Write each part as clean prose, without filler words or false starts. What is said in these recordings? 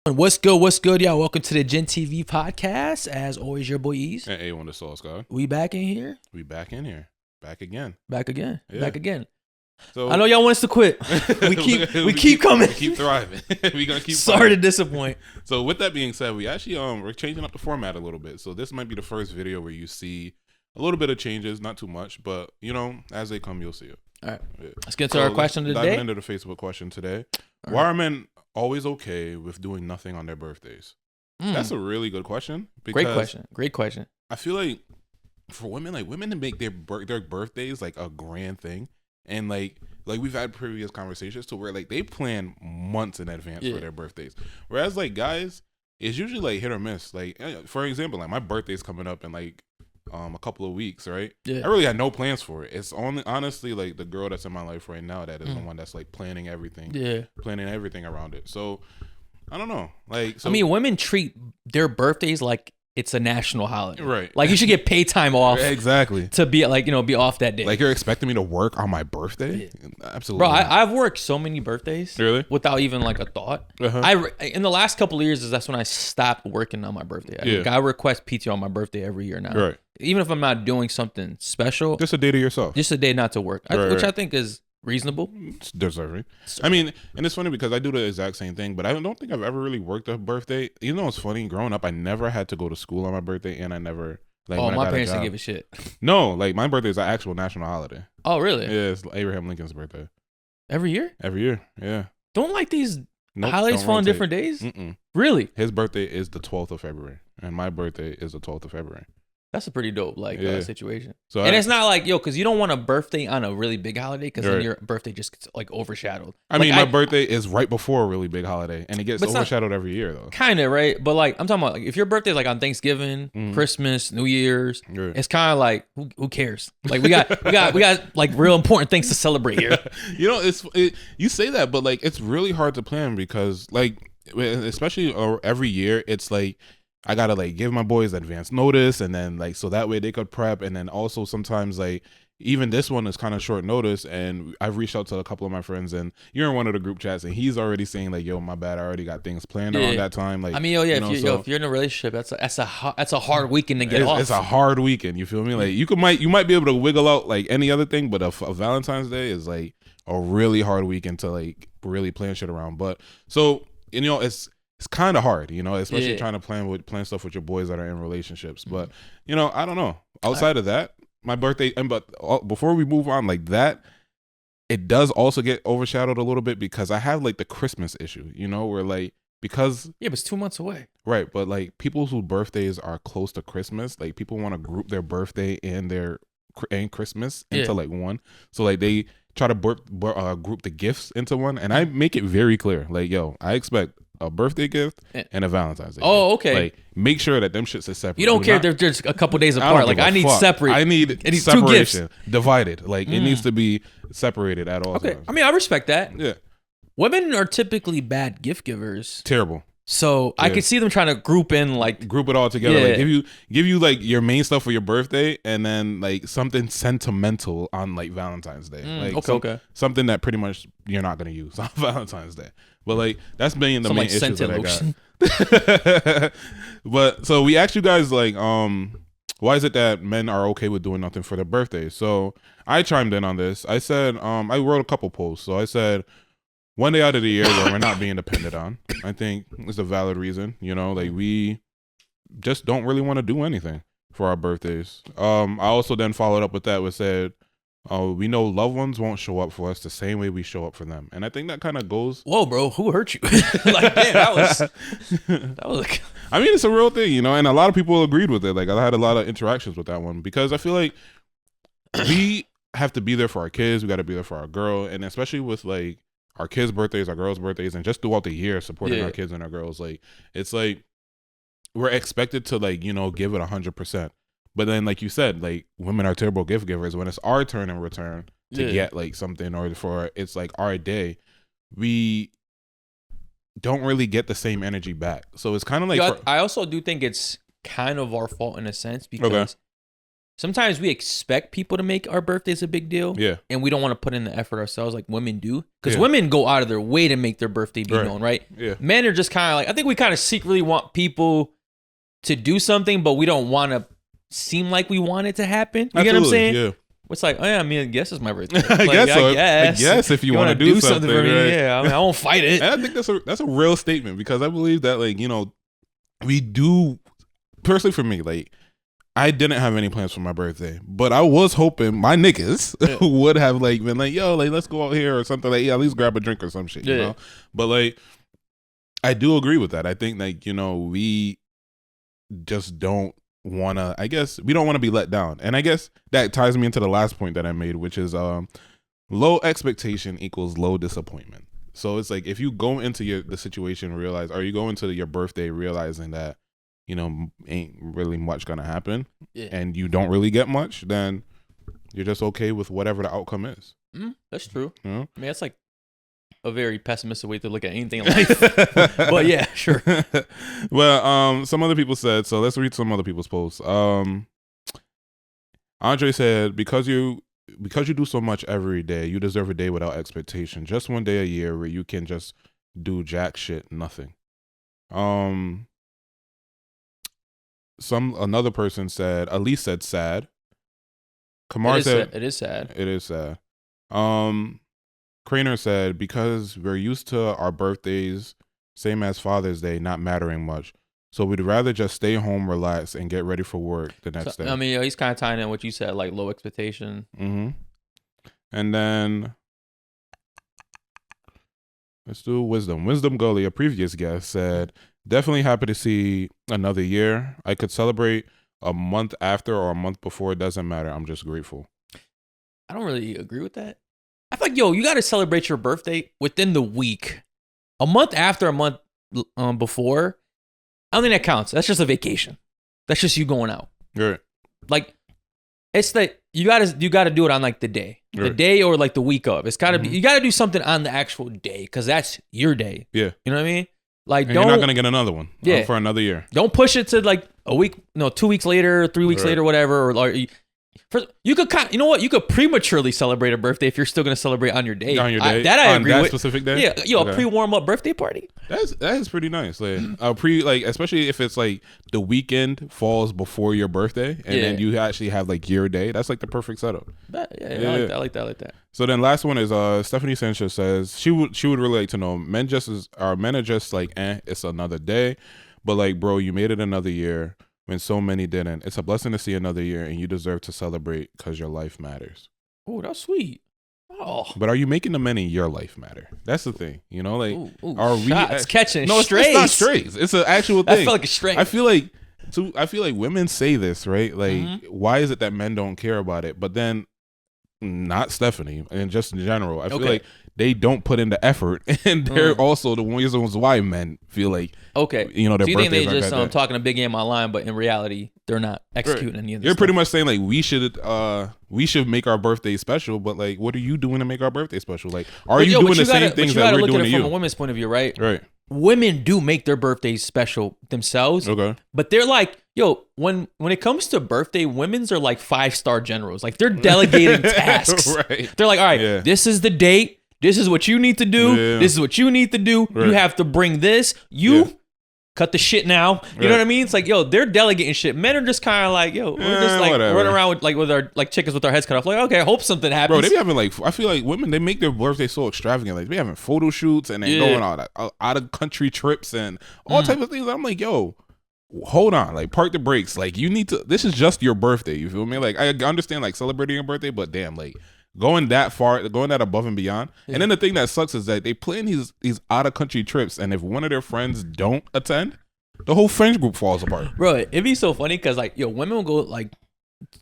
What's good? What's good, y'all? Welcome to the Gen TV podcast. As always, your boy Ease. Hey, A1 the Sauce God. We back in here. We back in here. Back again. Back again. Yeah. Back again. So I know y'all want us to quit. We keep coming. We keep thriving. We gonna keep. Sorry to disappoint. So with that being said, we actually we're changing up the format a little bit. So this might be the first video where you see a little bit of changes, not too much, but you know, as they come, you'll see it. All right. Yeah. Let's get to our question of the Diving day. into the Facebook question today. All Why right. are men always okay with doing nothing on their birthdays? That's a really good question. Great question. Great question. I feel like for women, like women to make their birthdays like a grand thing, and like we've had previous conversations to where like they plan months in advance for their birthdays, whereas like guys, it's usually like hit or miss. Like for example, like my birthday's coming up in like a couple of weeks, right? Yeah. I really had no plans for it. It's only honestly like the girl that's in my life right now that is the one that's like planning everything. Yeah. Planning everything around it. So I don't know. Like, so, I mean, women treat their birthdays like it's a national holiday. Right. Like you should get paid time off. Exactly. To be like, be off that day. Like you're expecting me to work on my birthday? Yeah. Absolutely. Bro, I've worked so many birthdays. Really? Without even like a thought. In the last couple of years, that's when I stopped working on my birthday. I request PTO on my birthday every year now. Right. Even if I'm not doing something special. Just a day to yourself. Just a day not to work. Which I think is reasonable. It's deserving. I mean, and it's funny because I do the exact same thing, but I don't think I've ever really worked a birthday. You know what's funny? Growing up, I never had to go to school on my birthday, and I never like. Oh, when my I got parents a didn't job. give a shit. No, like my birthday is an actual national holiday. Oh, really? Yeah, it's Abraham Lincoln's birthday. Every year? Every year, yeah. Don't like these Nope, holidays don't fall on rotate. different days? Mm-mm. Really? His birthday is the 12th of February, and my birthday is the 12th of February. That's a pretty dope situation. So and it's not like, because you don't want a birthday on a really big holiday because then your birthday just gets like overshadowed. I mean, my birthday is right before a really big holiday, and it gets overshadowed every year, though. Kind of, right? But like, I'm talking about like, if your birthday is like on Thanksgiving, Christmas, New Year's, it's kind of like, who cares? Like we got like real important things to celebrate here. You say that, but like it's really hard to plan because like, especially every year, it's like, I gotta like give my boys advance notice, and then like so that way they could prep, and then also sometimes like even this one is kind of short notice, and I've reached out to a couple of my friends, and you're in one of the group chats, and he's already saying like, "Yo, my bad, I already got things planned around that time." Like, I mean, if you're in a relationship, that's a hard weekend to get off. It's a hard weekend. You feel me? Like you might be able to wiggle out like any other thing, but a Valentine's Day is like a really hard weekend to like really plan shit around. But so it's kind of hard, especially trying to plan stuff with your boys that are in relationships. But, I don't know. Outside of that, my birthday, before we move on like that, it does also get overshadowed a little bit because I have like the Christmas issue, where like, because. Yeah, but it's 2 months away. Right. But like people whose birthdays are close to Christmas, like people want to group their birthday and Christmas into like one. So like they try to group the gifts into one. And I make it very clear, like, yo, I expect a birthday gift and a Valentine's Day. Oh, gift. okay. Like, make sure that them shits are separate. You don't care if they're just a couple days apart. Like, I need separate. I need separation, 2 gifts. Divided. Like, it needs to be separated at all times. I mean, I respect that. Yeah. Women are typically bad gift givers. Terrible. So I could see them trying to group it all together. Like give you like your main stuff for your birthday, and then like something sentimental on like Valentine's Day. Something that pretty much you're not gonna use on Valentine's Day. But like that's been the main issue that I got. But so we asked you guys like, why is it that men are okay with doing nothing for their birthday? So I chimed in on this. I said, I wrote a couple posts. So I said, one day out of the year where we're not being dependent on, I think is a valid reason. Like we just don't really want to do anything for our birthdays. I also then followed up with that with said, we know loved ones won't show up for us the same way we show up for them. And I think that kind of goes. Whoa, bro, who hurt you? Like, damn, that was. I mean, it's a real thing, and a lot of people agreed with it. Like I had a lot of interactions with that one because I feel like we have to be there for our kids. We got to be there for our girl. And especially with like, our kids' birthdays, our girls' birthdays, and just throughout the year supporting our kids and our girls. Like, it's like we're expected to like, give it 100%. But then, like you said, like women are terrible gift givers. When it's our turn in return to get like something, or for it's like our day, we don't really get the same energy back. So it's kind of like I also do think it's kind of our fault in a sense because sometimes we expect people to make our birthdays a big deal. Yeah. And we don't want to put in the effort ourselves like women do. Because women go out of their way to make their birthday be known, right? Yeah. Men are just kind of like, I think we kind of secretly want people to do something, but we don't want to seem like we want it to happen. You get what I'm saying? Yeah. It's like, oh yeah, I mean, I guess it's my birthday. Like, I guess if you want to do something for me, right? Yeah, I mean, I won't fight it. And I think that's a real statement because I believe that, like, you know, we do, personally for me, like, I didn't have any plans for my birthday, but I was hoping my niggas would have like been like, yo, like, let's go out here or something, like, yeah, at least grab a drink or some shit, you know? But like, I do agree with that. I think, like, you know, we just don't want to, I guess we don't want to be let down. And I guess that ties me into the last point that I made, which is low expectation equals low disappointment. So it's like, if you go into the situation, are you going to your birthday realizing that, you know, ain't really much gonna happen, and you don't really get much, then you're just okay with whatever the outcome is. That's true. You know? I mean, that's like a very pessimistic way to look at anything in life. But yeah, sure. Well, some other people said, so let's read some other people's posts. Andre said, because you do so much every day, you deserve a day without expectation. Just one day a year where you can just do jack shit, nothing. Another person said, Elise said sad. Kamar said it is sad. It is sad. Craner said, because we're used to our birthdays, same as Father's Day, not mattering much. So we'd rather just stay home, relax, and get ready for work the next day. I mean, he's kind of tying in what you said, like low expectation. Mm-hmm. And then let's do Wisdom. Wisdom Gully, a previous guest, said, definitely happy to see another year. I could celebrate a month after or a month before. It doesn't matter. I'm just grateful. I don't really agree with that. I feel like, you got to celebrate your birthday within the week. A month after, a month before, I don't think that counts. That's just a vacation. That's just you going out. Right. Like, it's like you gotta do it on like the day. Right. The day or like the week of. It's gotta be, you gotta do something on the actual day because that's your day. Yeah. You know what I mean? Like, and you're not gonna get another one. For another year. Don't push it to like a week, 2 weeks later, 3 weeks later, whatever. Or like, you could you know what? You could prematurely celebrate a birthday if you're still gonna celebrate on your day. On your day. I agree with. Specific day. Yeah, a pre-warm up birthday party. That is pretty nice. Like especially if it's like the weekend falls before your birthday, and then you actually have like your day. That's like the perfect setup. I like that. So then last one is Stephanie Sanchez says she would really like to know, men are just like, it's another day, but like, bro, you made it another year when so many didn't. It's a blessing to see another year, and you deserve to celebrate because your life matters. Oh, that's sweet. Oh, but are you making the men in your life matter? That's the thing, you know. Like, are we catching? No, strays. It's not strays. It's an actual thing. I feel like a stray. I feel like women say this, right? Like, why is it that men don't care about it? But then, not Stephanie, and just in general, I feel like they don't put in the effort, and they're also the reasons why men feel like, you know, their so you birthdays think they just aren't talking a big game online, but in reality, they're not executing any of this. You're pretty much saying like we should make our birthday special, but like, what are you doing to make our birthday special? Like, are you doing the same things that we're doing to you? You gotta look at it from a women's point of view, right? Right. Women do make their birthdays special themselves. Okay. But they're like, when it comes to birthday, women's are like 5-star generals. Like, they're delegating tasks. Right. They're like, all right, this is the date. This is what you need to do. Yeah. This is what you need to do. Right. You have to bring this. Cut the shit now. You know what I mean? It's like, they're delegating shit. Men are just kind of like, we're just like running around with our like chickens with our heads cut off. Like, okay, I hope something happens. Bro, they be having like, I feel like women, they make their birthday so extravagant. Like, they having photo shoots and they going out of country trips and all types of things. I'm like, hold on, like, park the brakes. Like, you need to. This is just your birthday. You feel me? Like, I understand like celebrating your birthday, but damn, like, going that far, going that above and beyond. And then the thing that sucks is that they plan these out of country trips, and if one of their friends don't attend, the whole friends group falls apart. Bro, it'd be so funny because like, women will go like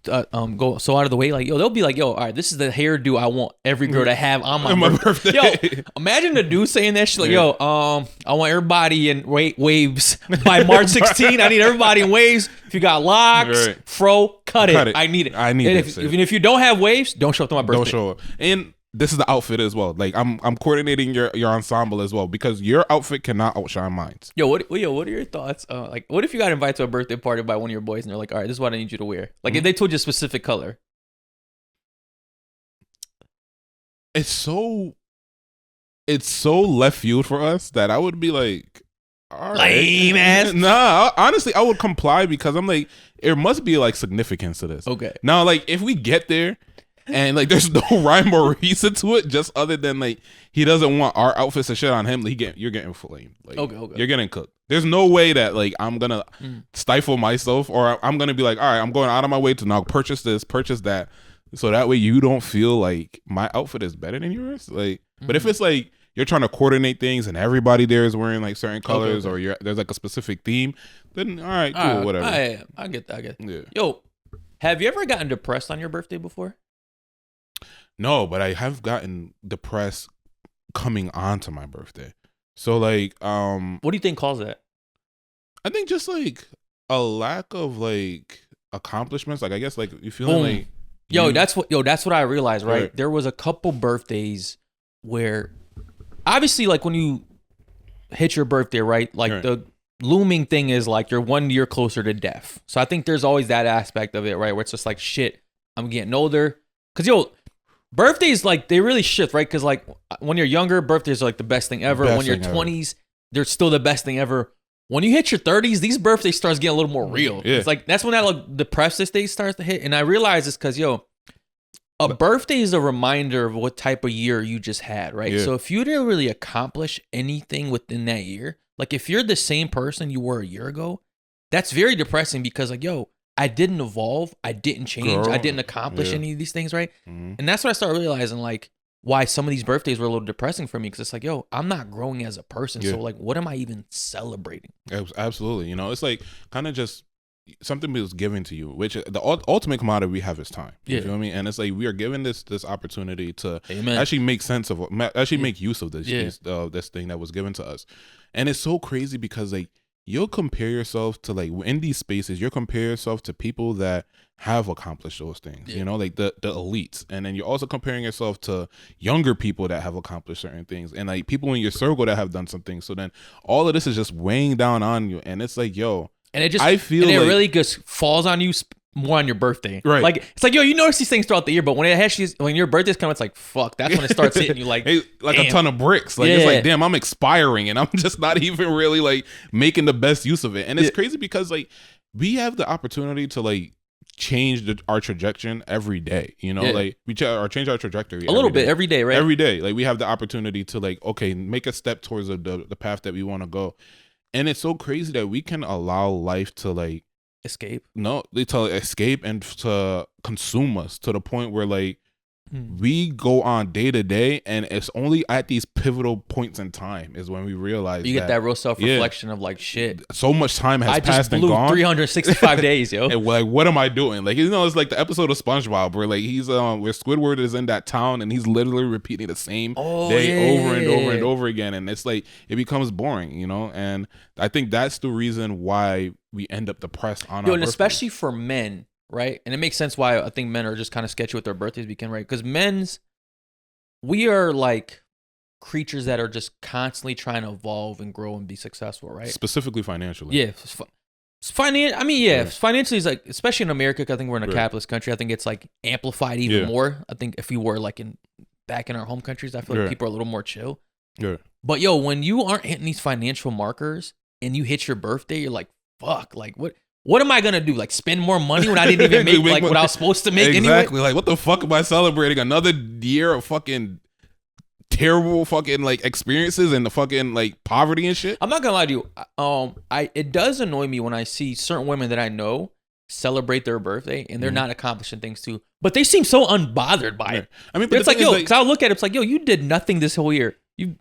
go so out of the way, like, they'll be like, all right, this is the hairdo I want every girl to have on my birthday. Imagine the dude saying that shit, like, I want everybody in waves by March 16. I need everybody in waves. If you got locks, fro, cut it. I need it. I need it. Even if you don't have waves, don't show up to my birthday. Don't show up. And this is the outfit as well. Like I'm coordinating your ensemble as well because your outfit cannot outshine mine. What are your thoughts? Like, what if you got invited to a birthday party by one of your boys and they're like, all right, this is what I need you to wear. Like, if they told you a specific color. It's so left field for us that I would be like, all right. Lame ass. Nah, honestly, I would comply because I'm like, there must be like significance to this. Okay. Now, like, if we get there and like there's no rhyme or reason to it, just other than like he doesn't want our outfits to shit on him, you're getting flamed. Like, okay. You're getting cooked. There's no way that like I'm gonna stifle myself or I'm gonna be like, all right, I'm going out of my way to now purchase this, purchase that. So that way you don't feel like my outfit is better than yours. Like, but if it's like you're trying to coordinate things and everybody there is wearing like certain colors or there's like a specific theme, then all right, cool, whatever. I get that. Yeah. Yo, have you ever gotten depressed on your birthday before? No, but I have gotten depressed coming on to my birthday. So like, what do you think caused that? I think just like a lack of like accomplishments. Like I guess like you feeling like. That's what I realized, right? There was a couple birthdays where obviously like when you hit your birthday, right? Like the looming thing is like you're 1 year closer to death. So I think there's always that aspect of it, right? Where it's just like, shit, I'm getting older. Cause birthdays, like they really shift, right? Cause like when you're younger, birthdays are like the best thing ever. When you're 20s, they're still the best thing ever. When you hit your 30s, these birthdays starts getting a little more real. Yeah. It's like that's when that like depressive stage starts to hit. And I realize it's because a birthday is a reminder of what type of year you just had, right? Yeah. So if you didn't really accomplish anything within that year, like if you're the same person you were a year ago, that's very depressing because like, I didn't evolve, I didn't change, I didn't accomplish any of these things, right? Mm-hmm. And that's what I started realizing, like, why some of these birthdays were a little depressing for me because it's like, I'm not growing as a person. So like, what am I even celebrating? Absolutely. It's like kind of just something was given to you, which the ultimate commodity we have is time. You feel me? And it's like we are given this opportunity to actually make sense of make use of this thing that was given to us. And it's so crazy because like you'll compare yourself to like in these spaces, you'll compare yourself to people that have accomplished those things, like the elites. And then you're also comparing yourself to younger people that have accomplished certain things and like people in your circle that have done some things. So then all of this is just weighing down on you. And it's like, and it really just falls on you more on your birthday. Right. Like, it's like, you notice these things throughout the year, but when your birthday's coming, it's like, fuck, that's when it starts hitting you like, like a ton of bricks. Like, it's like, damn, I'm expiring and I'm just not even really like making the best use of it. And it's crazy because like we have the opportunity to like change our trajectory every day, like we change our trajectory a little bit every day, right? Every day. Like we have the opportunity to like, okay, make a step towards the path that we want to go. And it's so crazy that we can allow life to like escape. No, they tell escape and to consume us to the point where like we go on day to day, and it's only at these pivotal points in time is when we realize you get that real self-reflection of like, shit, so much time has passed and gone. 365 days, yo. And like, what am I doing? Like, it's like the episode of SpongeBob where like he's where Squidward is in that town and he's literally repeating the same day over and over and over again, and it's like it becomes boring, And I think that's the reason why we end up depressed on our and birthday. Especially for men. Right. And it makes sense why I think men are just kind of sketchy with their birthdays right? Because we are like creatures that are just constantly trying to evolve and grow and be successful, right? Specifically financially. Yeah. Financially is like, especially in America, because I think we're in a capitalist country, I think it's like amplified even more. I think if we were like back in our home countries, I feel like people are a little more chill. Yeah. But when you aren't hitting these financial markers and you hit your birthday, you're like, fuck, like what am I gonna do? Like spend more money when I didn't even make like what I was supposed to make exactly. Anyway? Like what the fuck am I celebrating? Another year of fucking terrible fucking like experiences and the fucking like poverty and shit. I'm not gonna lie to you. It does annoy me when I see certain women that I know celebrate their birthday and they're not accomplishing things too, but they seem so unbothered by it. I mean, but it's like, because I'll look at it, it's like, you did nothing this whole year. You're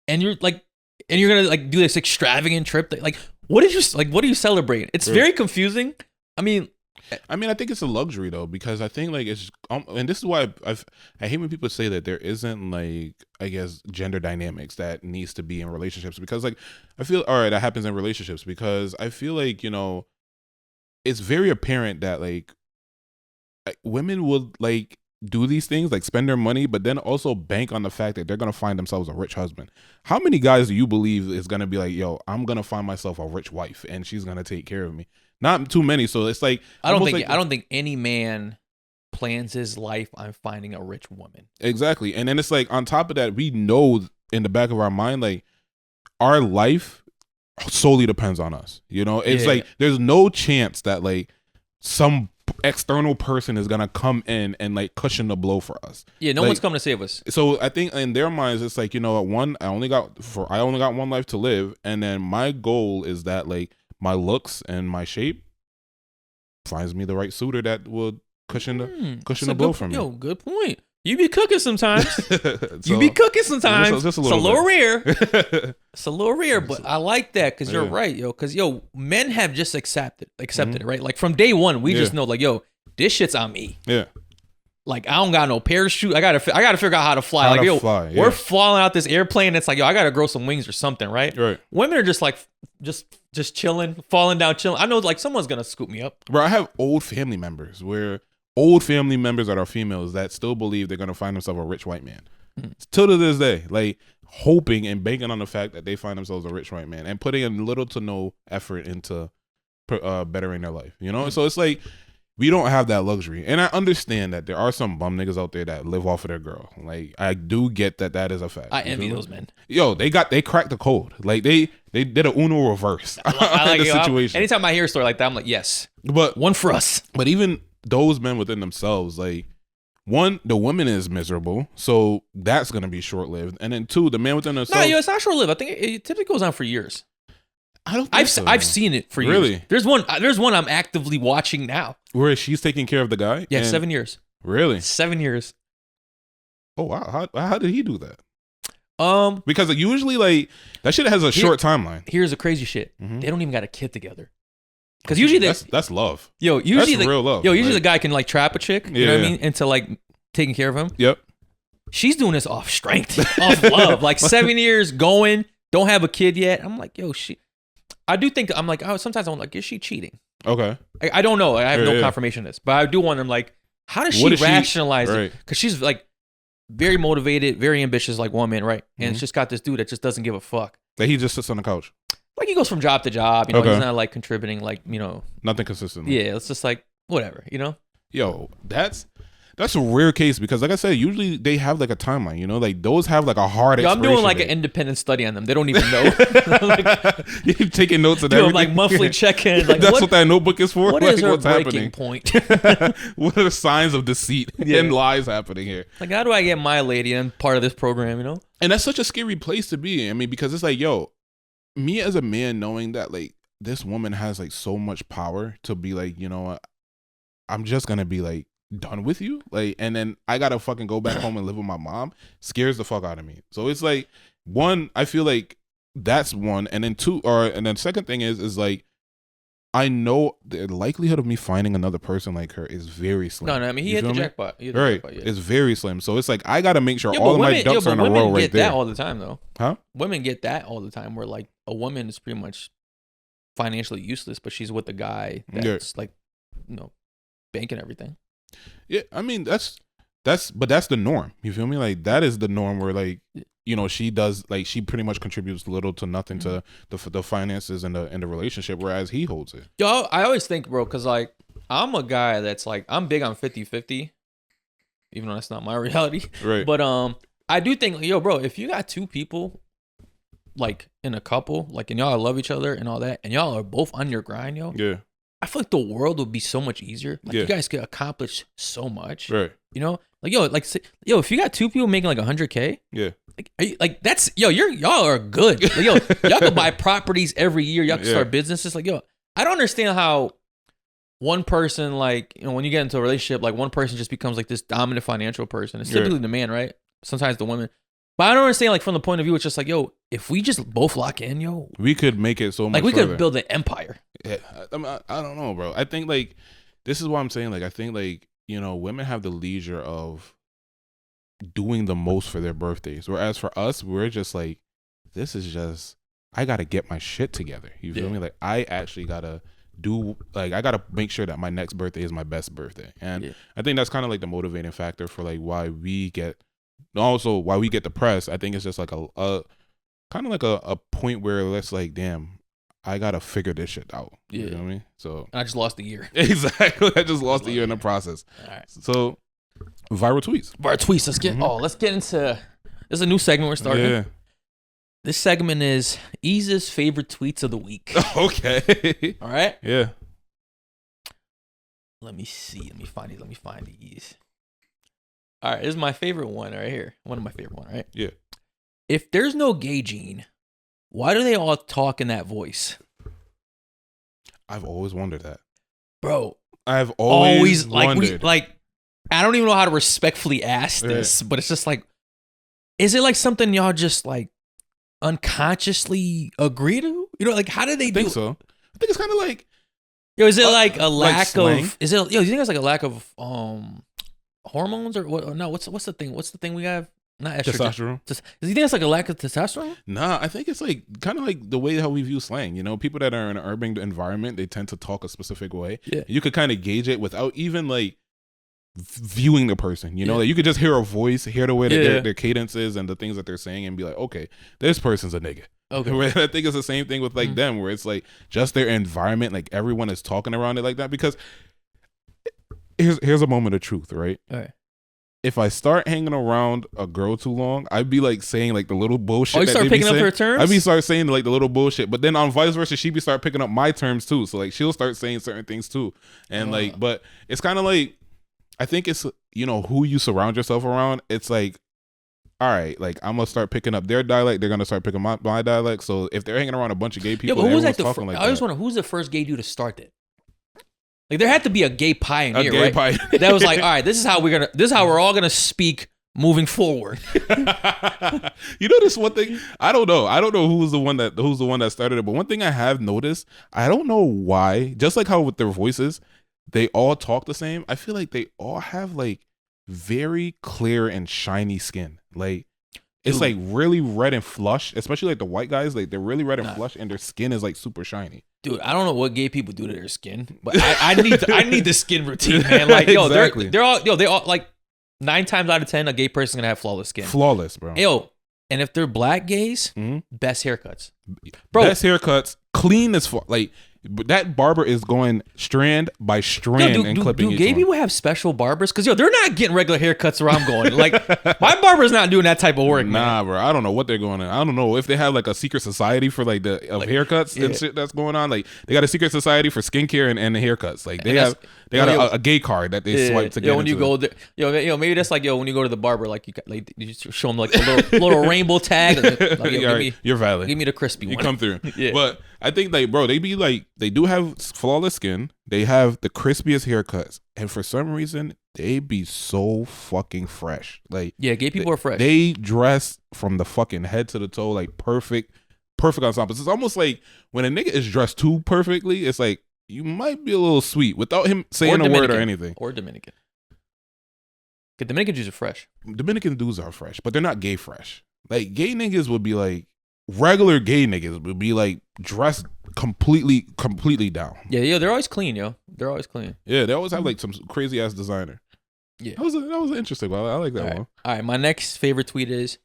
gonna like do this extravagant trip. Like, what are you celebrating? It's very confusing. I mean, I think it's a luxury though, because I think like it's and this is why I hate when people say that there isn't like, I guess, gender dynamics that needs to be in relationships, because like I feel that happens in relationships, because I feel like it's very apparent that like women would like do these things, like spend their money, but then also bank on the fact that they're gonna find themselves a rich husband. How many guys do you believe is gonna be like, yo, I'm gonna find myself a rich wife and she's gonna take care of me? Not too many. So it's like I don't think any man plans his life on finding a rich woman. Exactly. And then it's like on top of that, we know in the back of our mind, like our life solely depends on us. You know, it's like there's no chance that like some external person is gonna come in and like cushion the blow for us. Yeah, no one's coming to save us. So I think in their minds, it's like, you know what, I only got one life to live, and then my goal is that like my looks and my shape finds me the right suitor that will cushion the blow for me. Yo, good point. You be cooking sometimes. You be cooking sometimes. It's a little rare. It's a little rare, but I like that because you're right, yo. Because men have just accepted it, right? Like from day one, we just know, like, yo, this shit's on me. Yeah. Like I don't got no parachute. I gotta figure out how to fly. We're flying out this airplane. It's like, yo, I gotta grow some wings or something, right? Right. Women are just like just chilling, falling down, chilling. I know like someone's gonna scoop me up. Bro, I have old family members that are females that still believe they're gonna find themselves a rich white man. Till to this day, like hoping and banking on the fact that they find themselves a rich white man and putting in little to no effort into bettering their life. You know, so it's like we don't have that luxury. And I understand that there are some bum niggas out there that live off of their girl. Like I do get that is a fact. I envy those men. Yo, they cracked the code. Like they did a Uno reverse. I like the situation. Anytime I hear a story like that, I'm like, yes, but one for us. But even those men within themselves, like, one, the woman is miserable, so that's gonna be short lived, and then two, the man within themselves. No, it's not short lived. I think it typically goes on for years. I don't. I've seen it for years. Really? There's one I'm actively watching now. Where she's taking care of the guy. Yeah, 7 years. Really? 7 years. Oh wow! How did he do that? Because like, usually like that shit has a short timeline. Here's the crazy shit. They don't even got a kid together. Because usually that's love. Yo, usually that's real love. Yo, usually the guy can like trap a chick. You know what I mean? Into like taking care of him. Yep. She's doing this off strength, off love. Like 7 years going, don't have a kid yet. I'm like, yo, I do think I'm like, sometimes I'm like, is she cheating? Okay. I don't know. I have no confirmation of this, but I do wonder. I'm like, how does she rationalize it? Because she's like very motivated, very ambitious, like woman, right? And it's just got this dude that just doesn't give a fuck. That he just sits on the couch. Like he goes from job to job, you know, he's not like contributing, like, you know. Nothing consistent. Yeah, it's just like, whatever, you know? Yo, that's a rare case because like I said, usually they have like a timeline, you know? Like those have like a hard expiration I'm doing like an independent study on them. They don't even know. Like, you're taking notes and everything. Like monthly check-in. Like, that's what that notebook is for? What is her breaking point? What are the signs of deceit and lies happening here? Like, how do I get my lady in part of this program, you know? And that's such a scary place to be. I mean, because it's like, yo, me as a man knowing that like this woman has like so much power to be like, you know what, I'm just gonna be like done with you, like, and then I gotta fucking go back home and live with my mom, scares the fuck out of me. So it's like, one, I feel like that's one, and then two, and then second thing is like, I know the likelihood of me finding another person like her is very slim. No, I mean, he hit the jackpot. Right, it's very slim. So it's like I gotta make sure all of my ducks are in a row right there. Women get that all the time, though. Huh? Women get that all the time, where like a woman is pretty much financially useless, but she's with a guy that's like, you know, banking everything. Yeah, I mean that's the norm. You feel me? Like that is the norm where like, you know, she does, like, she pretty much contributes little to nothing to the finances and the relationship, whereas he holds it. Yo, I always think, bro, because like I'm a guy that's like, I'm big on 50-50, even though that's not my reality. Right. But I do think, yo, bro, if you got two people like in a couple, like, and y'all love each other and all that, and y'all are both on your grind, yo. Yeah. I feel like the world would be so much easier. Like you guys could accomplish so much. Right. You know, like yo, if you got two people making like 100K, yeah, like that's y'all are good. Like, yo, y'all can buy properties every year. Y'all can start businesses. Like, yo, I don't understand how one person, like, you know, when you get into a relationship, like one person just becomes like this dominant financial person. It's typically the man, right? Sometimes the women. But I don't understand, like, from the point of view, it's just like, yo, if we just both lock in, yo, we could make it so much. Like, we further. could build an empire. Yeah, I don't know, bro. I think like this is what I'm saying. Like, I think like, you know, women have the leisure of doing the most for their birthdays, whereas for us, we're just like, this is just, I got to get my shit together. You feel me? Like, I actually got to, you know, spend money on myself. And then, like, I feel like I gotta make sure that my next birthday is my best birthday. And I think that's kind of like the motivating factor for like why we get depressed. I think it's just like a kind of like a point where it's like, damn, I gotta figure this shit out. You know what I mean? So I just lost a year. Exactly. I just lost a year in the process. All right. So viral tweets. Let's get into this is a new segment we're starting. Yeah. This segment is Ease's favorite tweets of the week. Okay. All right. Yeah. Let me see. Let me find these. All right. This is my favorite one right here. One of my favorite one, right? Yeah. If there's no gay gene, why do they all talk in that voice? I've always wondered that. Bro. I've always wondered. I don't even know how to respectfully ask this, but it's just like, is it like something y'all just like unconsciously agree to? You know, like how do they do? I think so. I think it's kind of like. Yo, is it like a lack of? Is it? Yo, you think it's like a lack of hormones or what? No, what's the thing? What's the thing we have? Not estrogen. Testosterone. Do you think it's like a lack of testosterone? Nah, I think it's like kind of like the way how we view slang. You know, people that are in an urban environment, they tend to talk a specific way. Yeah. You could kind of gauge it without even like viewing the person. You know, like you could just hear a voice, hear the way that their cadence is and the things that they're saying, and be like, okay, this person's a nigga. Okay. I think it's the same thing with like them, where it's like just their environment, like everyone is talking around it like that. Because here's a moment of truth, right? All right. If I start hanging around a girl too long, I'd be like saying like the little bullshit. Oh, you start picking up her terms? I'd be start saying like the little bullshit, but then on vice versa, she'd be start picking up my terms too. So like she'll start saying certain things too, and like, but it's kind of like, I think it's, you know, who you surround yourself around. It's like, all right, like I'm gonna start picking up their dialect. They're gonna start picking my dialect. So if they're hanging around a bunch of gay people, but who was like I always wonder who's the first gay dude to start that. Like there had to be a gay pioneer, right? That was like, all right, this is how we're all gonna speak moving forward. You know, this one thing, I don't know who's the one that started it, but one thing I have noticed, I don't know why, just like how with their voices, they all talk the same. I feel like they all have like very clear and shiny skin. Like it's like really red and flush, especially like the white guys, like they're really red and flush and their skin is like super shiny. Dude, I don't know what gay people do to their skin, but I need the skin routine, man. Like, yo, exactly. they all like 9 times out of 10, a gay person's gonna have flawless skin. Flawless, bro. Yo, and if they're black gays, best haircuts, bro. Best haircuts, clean as fuck. Like that barber is going strand by strand and clipping. Do gay people have special barbers? Because yo, they're not getting regular haircuts where I'm going. Like my barber's not doing that type of work. Nah, bro. I don't know what they're going on. I don't know if they have like a secret society for like the haircuts and shit that's going on. Like they got a secret society for skincare and the haircuts. Like they got a gay card that they swipe to get. Yo, when you go there, yo, maybe that's like when you go to the barber, like you show them like a little rainbow tag. Like, you're valid. Give me the crispy one. You come through. But I think like, bro, they do have flawless skin. They have the crispiest haircuts, and for some reason, they be so fucking fresh. Like, yeah, gay people are fresh. They dress from the fucking head to the toe, like perfect ensembles. It's almost like when a nigga is dressed too perfectly, it's like you might be a little sweet without him saying a word or anything. Or Dominican. Because Dominican dudes are fresh. Dominican dudes are fresh, but they're not gay fresh. Like gay niggas would be like, regular gay niggas would be like dressed completely down. Yeah, they're always clean, yo. They're always clean. Yeah, they always have like some crazy ass designer. Yeah, that was interesting. Well, I like that one. All right, my next favorite tweet is,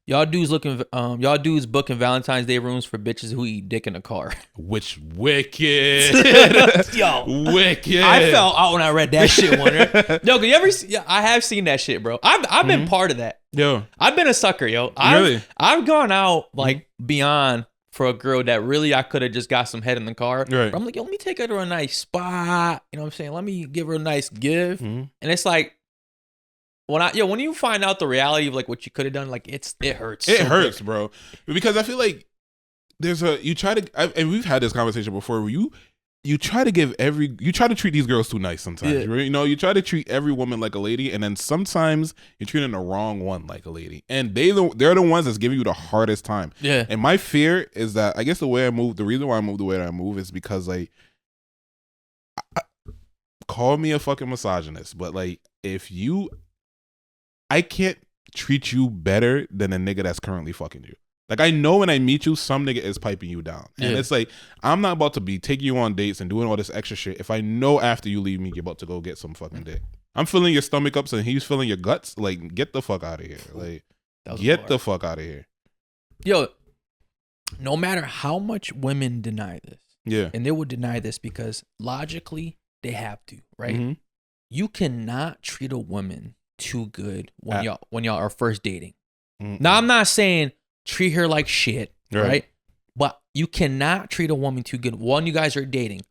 y'all dudes booking Valentine's Day rooms for bitches who eat dick in a car. Which wicked, yo, wicked. I fell out when I read that shit. Yo, can you ever? I have seen that shit, bro. I've been part of that. Yo, I've been a sucker, yo. I've gone out like beyond for a girl that really I could have just got some head in the car. Right. But I'm like, yo, let me take her to a nice spot. You know what I'm saying? Let me give her a nice gift. And it's like, when you find out the reality of like what you could have done, like it hurts. It hurts, bro. Because I feel like and we've had this conversation before where you try to treat these girls too nice sometimes. Right? You know, you try to treat every woman like a lady, and then sometimes you're treating the wrong one like a lady. And they're the ones that's giving you the hardest time. Yeah. And my fear is that I guess the reason why I move the way that I move is because like call me a fucking misogynist, but like I can't treat you better than a nigga that's currently fucking you. Like, I know when I meet you, some nigga is piping you down. And it's like, I'm not about to be taking you on dates and doing all this extra shit if I know after you leave me, you're about to go get some fucking dick. I'm filling your stomach up and he's filling your guts. Like, get the fuck out of here. Like, get the fuck out of here. Yo, no matter how much women deny this. Yeah. And they will deny this because logically they have to, right? Mm-hmm. You cannot treat a woman too good when y'all are first dating. Mm-hmm. Now, I'm not saying treat her like shit, right? But you cannot treat a woman too good when you guys are dating.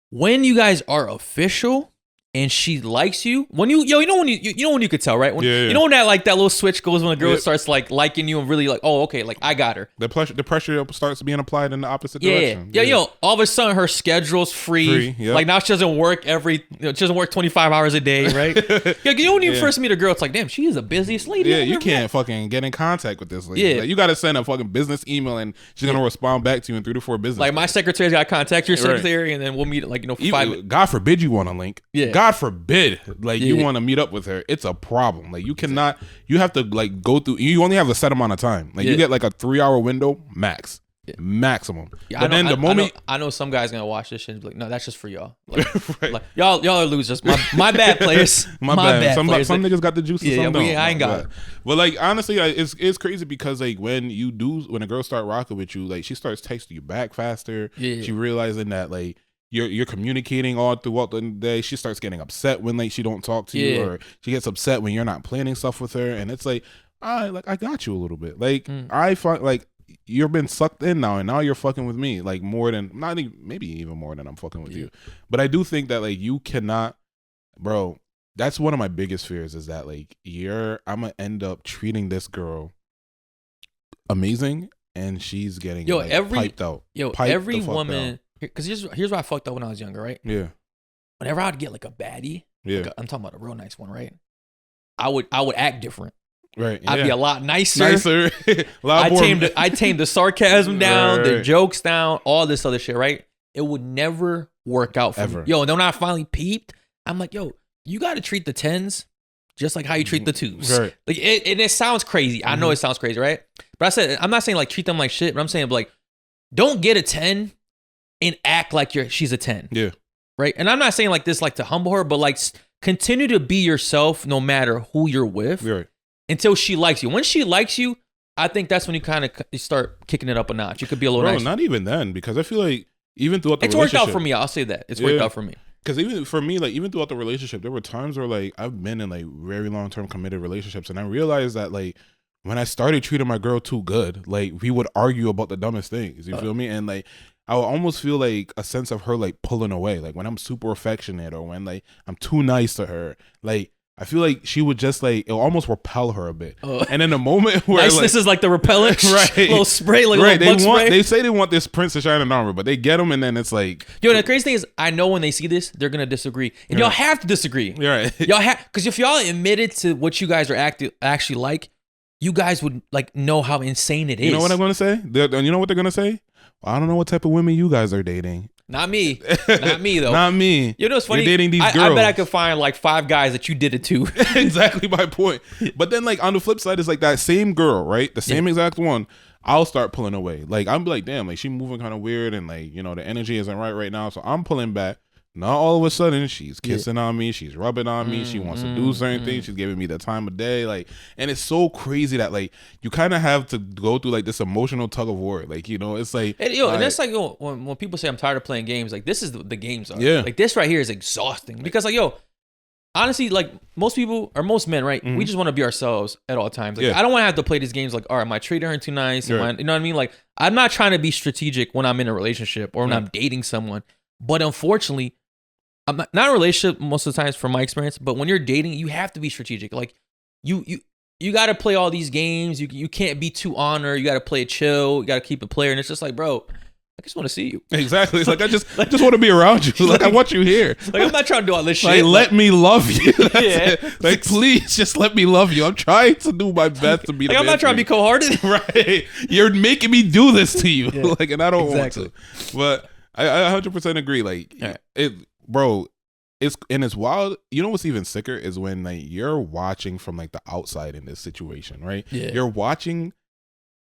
When you guys are official and she likes you, when you know when you could tell, right? When, you know when that little switch goes when a girl starts like liking you and really like, oh, okay, like I got her. The pressure starts being applied in the opposite direction. Yeah. Yo, all of a sudden her schedule's free. Like now she doesn't work she doesn't work 25 hours a day, right? You know when you first meet a girl, it's like, damn, she is the busiest lady. Yeah, you can't fucking get in contact with this lady. Yeah, like, you got to send a fucking business email and she's gonna respond back to you in 3 to 4 business. Like my secretary's got to contact your secretary and then we'll meet for 5 minutes. God forbid you want a link. Yeah. God forbid. Like you want to meet up with her, it's a problem. Like you cannot, you have to like go through. You only have a set amount of time. Like you get like a 3-hour window maximum. Yeah, but then the moment I know some guy's gonna watch this shit and be like, no, that's just for y'all. Like, like y'all are losers. My bad, players. my bad. Some niggas got the juices. Yeah, I ain't got it. But like honestly, it's crazy because like when a girl start rocking with you, like she starts texting you back faster. Yeah. She realizing that like. You're communicating all throughout the day. She starts getting upset when like she don't talk to you, or she gets upset when you're not planning stuff with her. And it's like, I got you a little bit. Like I find like you've been sucked in now, and now you're fucking with me like more than maybe even more than I'm fucking with you. But I do think that like you cannot, bro. That's one of my biggest fears is that like I'm gonna end up treating this girl amazing, and she's getting piped out. Every woman. Because here's what I fucked up when I was younger, right? Yeah. Whenever I'd get like a baddie, I'm talking about a real nice one, right? I would act different. Right. I'd be a lot nicer. A lot more. I tamed the sarcasm down, the jokes down, all this other shit, right? It would never work out for me. Yo, and then when I finally peeped, I'm like, yo, you got to treat the 10s just like how you treat the 2s. Right. Like it sounds crazy. I know it sounds crazy, right? But I'm not saying like treat them like shit, but I'm saying like don't get a 10 and act like she's a 10. Yeah. Right? And I'm not saying like this like to humble her, but like continue to be yourself no matter who you're with until she likes you. When she likes you, I think that's when you kind of start kicking it up a notch. You could be a little nicer. Not even then, because I feel like even throughout the relationship. It's worked out for me. I'll say that. It's worked out for me. Because even for me, like even throughout the relationship, there were times where like I've been in like very long-term committed relationships, and I realized that like when I started treating my girl too good, like we would argue about the dumbest things. You feel me? And like I would almost feel like a sense of her like pulling away. Like when I'm super affectionate or when like I'm too nice to her, like I feel like she would just like, it'll almost repel her a bit. And in a moment where niceness is like the repellent, right? Little spray, like right. Little bug spray. They say they want this Prince to shine in armor, but they get them and then it's like. Yo, the crazy thing is, I know when they see this, they're going to disagree. And y'all have to disagree. Right. Y'all have, because if y'all admitted to what you guys are actually like, you guys would like know how insane it is. You know what I'm going to say? You know what they're going to say? Well, I don't know what type of women you guys are dating. Not me. Not me, though. Not me. You know what's funny? You're dating these girls. I bet I could find like 5 guys that you did it to. Exactly my point. But then like on the flip side, it's like that same girl, right? The same exact one. I'll start pulling away. Like I'm like, damn, like she moving kind of weird and like, you know, the energy isn't right now. So I'm pulling back. Now all of a sudden she's kissing on me, she's rubbing on me, she wants to do certain things, she's giving me the time of day, like, and it's so crazy that like you kind of have to go through like this emotional tug of war, like, you know, it's like, and that's like when people say I'm tired of playing games, like this is the games are, like this right here is exhausting because like honestly, like most people or most men, right? We just want to be ourselves at all times. Like I don't want to have to play these games like, all right, am I treating her too nice? You know what I mean? Like I'm not trying to be strategic when I'm in a relationship or when I'm dating someone, but unfortunately. I'm not in a relationship most of the times from my experience, but when you're dating, you have to be strategic. Like you got to play all these games. You can't be too on her. You got to play it chill. You got to keep it player. And it's just like, bro, I just want to see you. Exactly. It's like I just want to be around you. Like I want you here. Like I'm not trying to do all this shit. Like let me love you. Like please just let me love you. I'm trying to do my best to be. Like I'm not trying to be cold-hearted. Right. You're making me do this to you. Like and I don't want to. But I 100% agree. Like Bro, it's wild. You know what's even sicker is when like you're watching from like the outside in this situation, right? Yeah. You're watching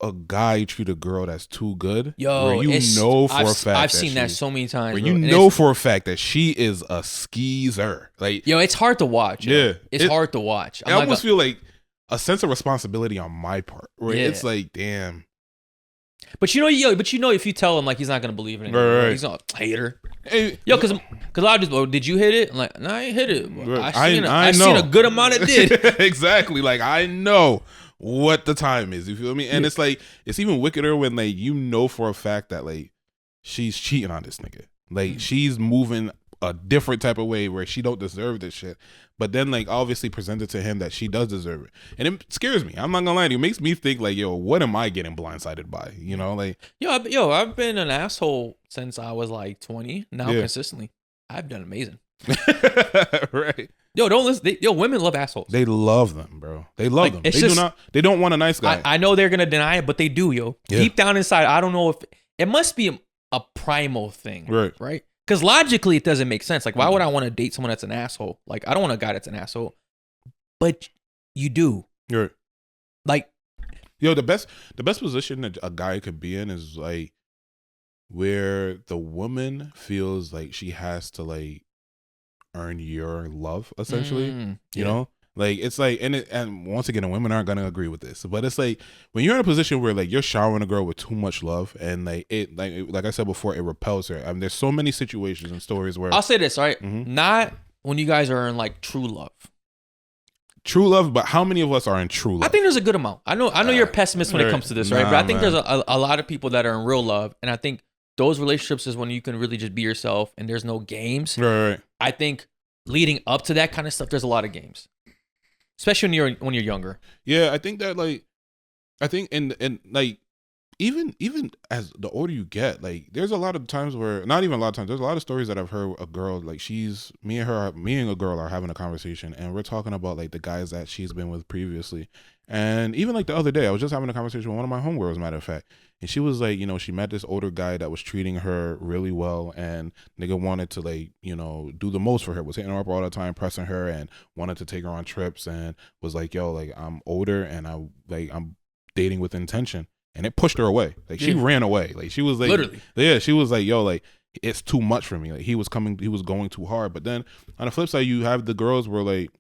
a guy treat a girl that's too good, yo, where you know for a fact I've seen that so many times. Where you know for a fact that she is a skeezer. Like, yo, it's hard to watch. Yo. Yeah, it's hard to watch. I almost feel like a sense of responsibility on my part, where it's like, damn. But you know, if you tell him like he's not gonna believe in it, right. He's not a hater. Hey, yo, because I just, did you hit it? I'm like, no, I ain't hit it. I know. Seen a good amount it did. Exactly. Like, I know what the time is. You feel me? And it's like, it's even wickeder when like you know for a fact that like she's cheating on this nigga. Like she's moving a different type of way where she don't deserve this shit. But then like obviously presented to him that she does deserve it. And it scares me. I'm not gonna lie to you. It makes me think like, yo, what am I getting blindsided by? You know, like I've been an asshole since I was like 20. Now consistently. I've done amazing. Right. Yo, don't listen. Women love assholes. They love them, bro. They love them. They don't want a nice guy. I know they're gonna deny it, but they do, yo. Yeah. Deep down inside, I don't know if it must be a primal thing. Right. Because logically, it doesn't make sense. Like, why would I want to date someone that's an asshole? Like, I don't want a guy that's an asshole. But you do. Right. Like, yo, the best position that a guy could be in is like where the woman feels like she has to like earn your love, essentially. You know? Like, it's like, and once again, women aren't gonna agree with this, but it's like when you're in a position where like you're showering a girl with too much love, and like like I said before, it repels her. I mean, there's so many situations and stories where I'll say this, right? Not when you guys are in like true love. True love, but how many of us are in true love? I think there's a good amount. I know you're a pessimist when it comes to this, right? But I think there's a lot of people that are in real love, and I think those relationships is when you can really just be yourself and there's no games. Right. I think leading up to that kind of stuff, there's a lot of games. Especially when you're younger. Yeah, I think that like, I think and like even as the older you get, like there's a lot of times where, not even a lot of times, there's a lot of stories that I've heard a girl, like me and a girl are having a conversation and we're talking about like the guys that she's been with previously. And even like the other day, I was just having a conversation with one of my homegirls, as a matter of fact. And she was like, you know, she met this older guy that was treating her really well, and nigga wanted to like, you know, do the most for her, was hitting her up all the time, pressing her, and wanted to take her on trips, and was like, yo, like I'm older and I'm dating with intention. And it pushed her away. Like she ran away. Like she was like, literally. Yeah, she was like, yo, like it's too much for me. Like he was going too hard. But then on the flip side, you have the girls where like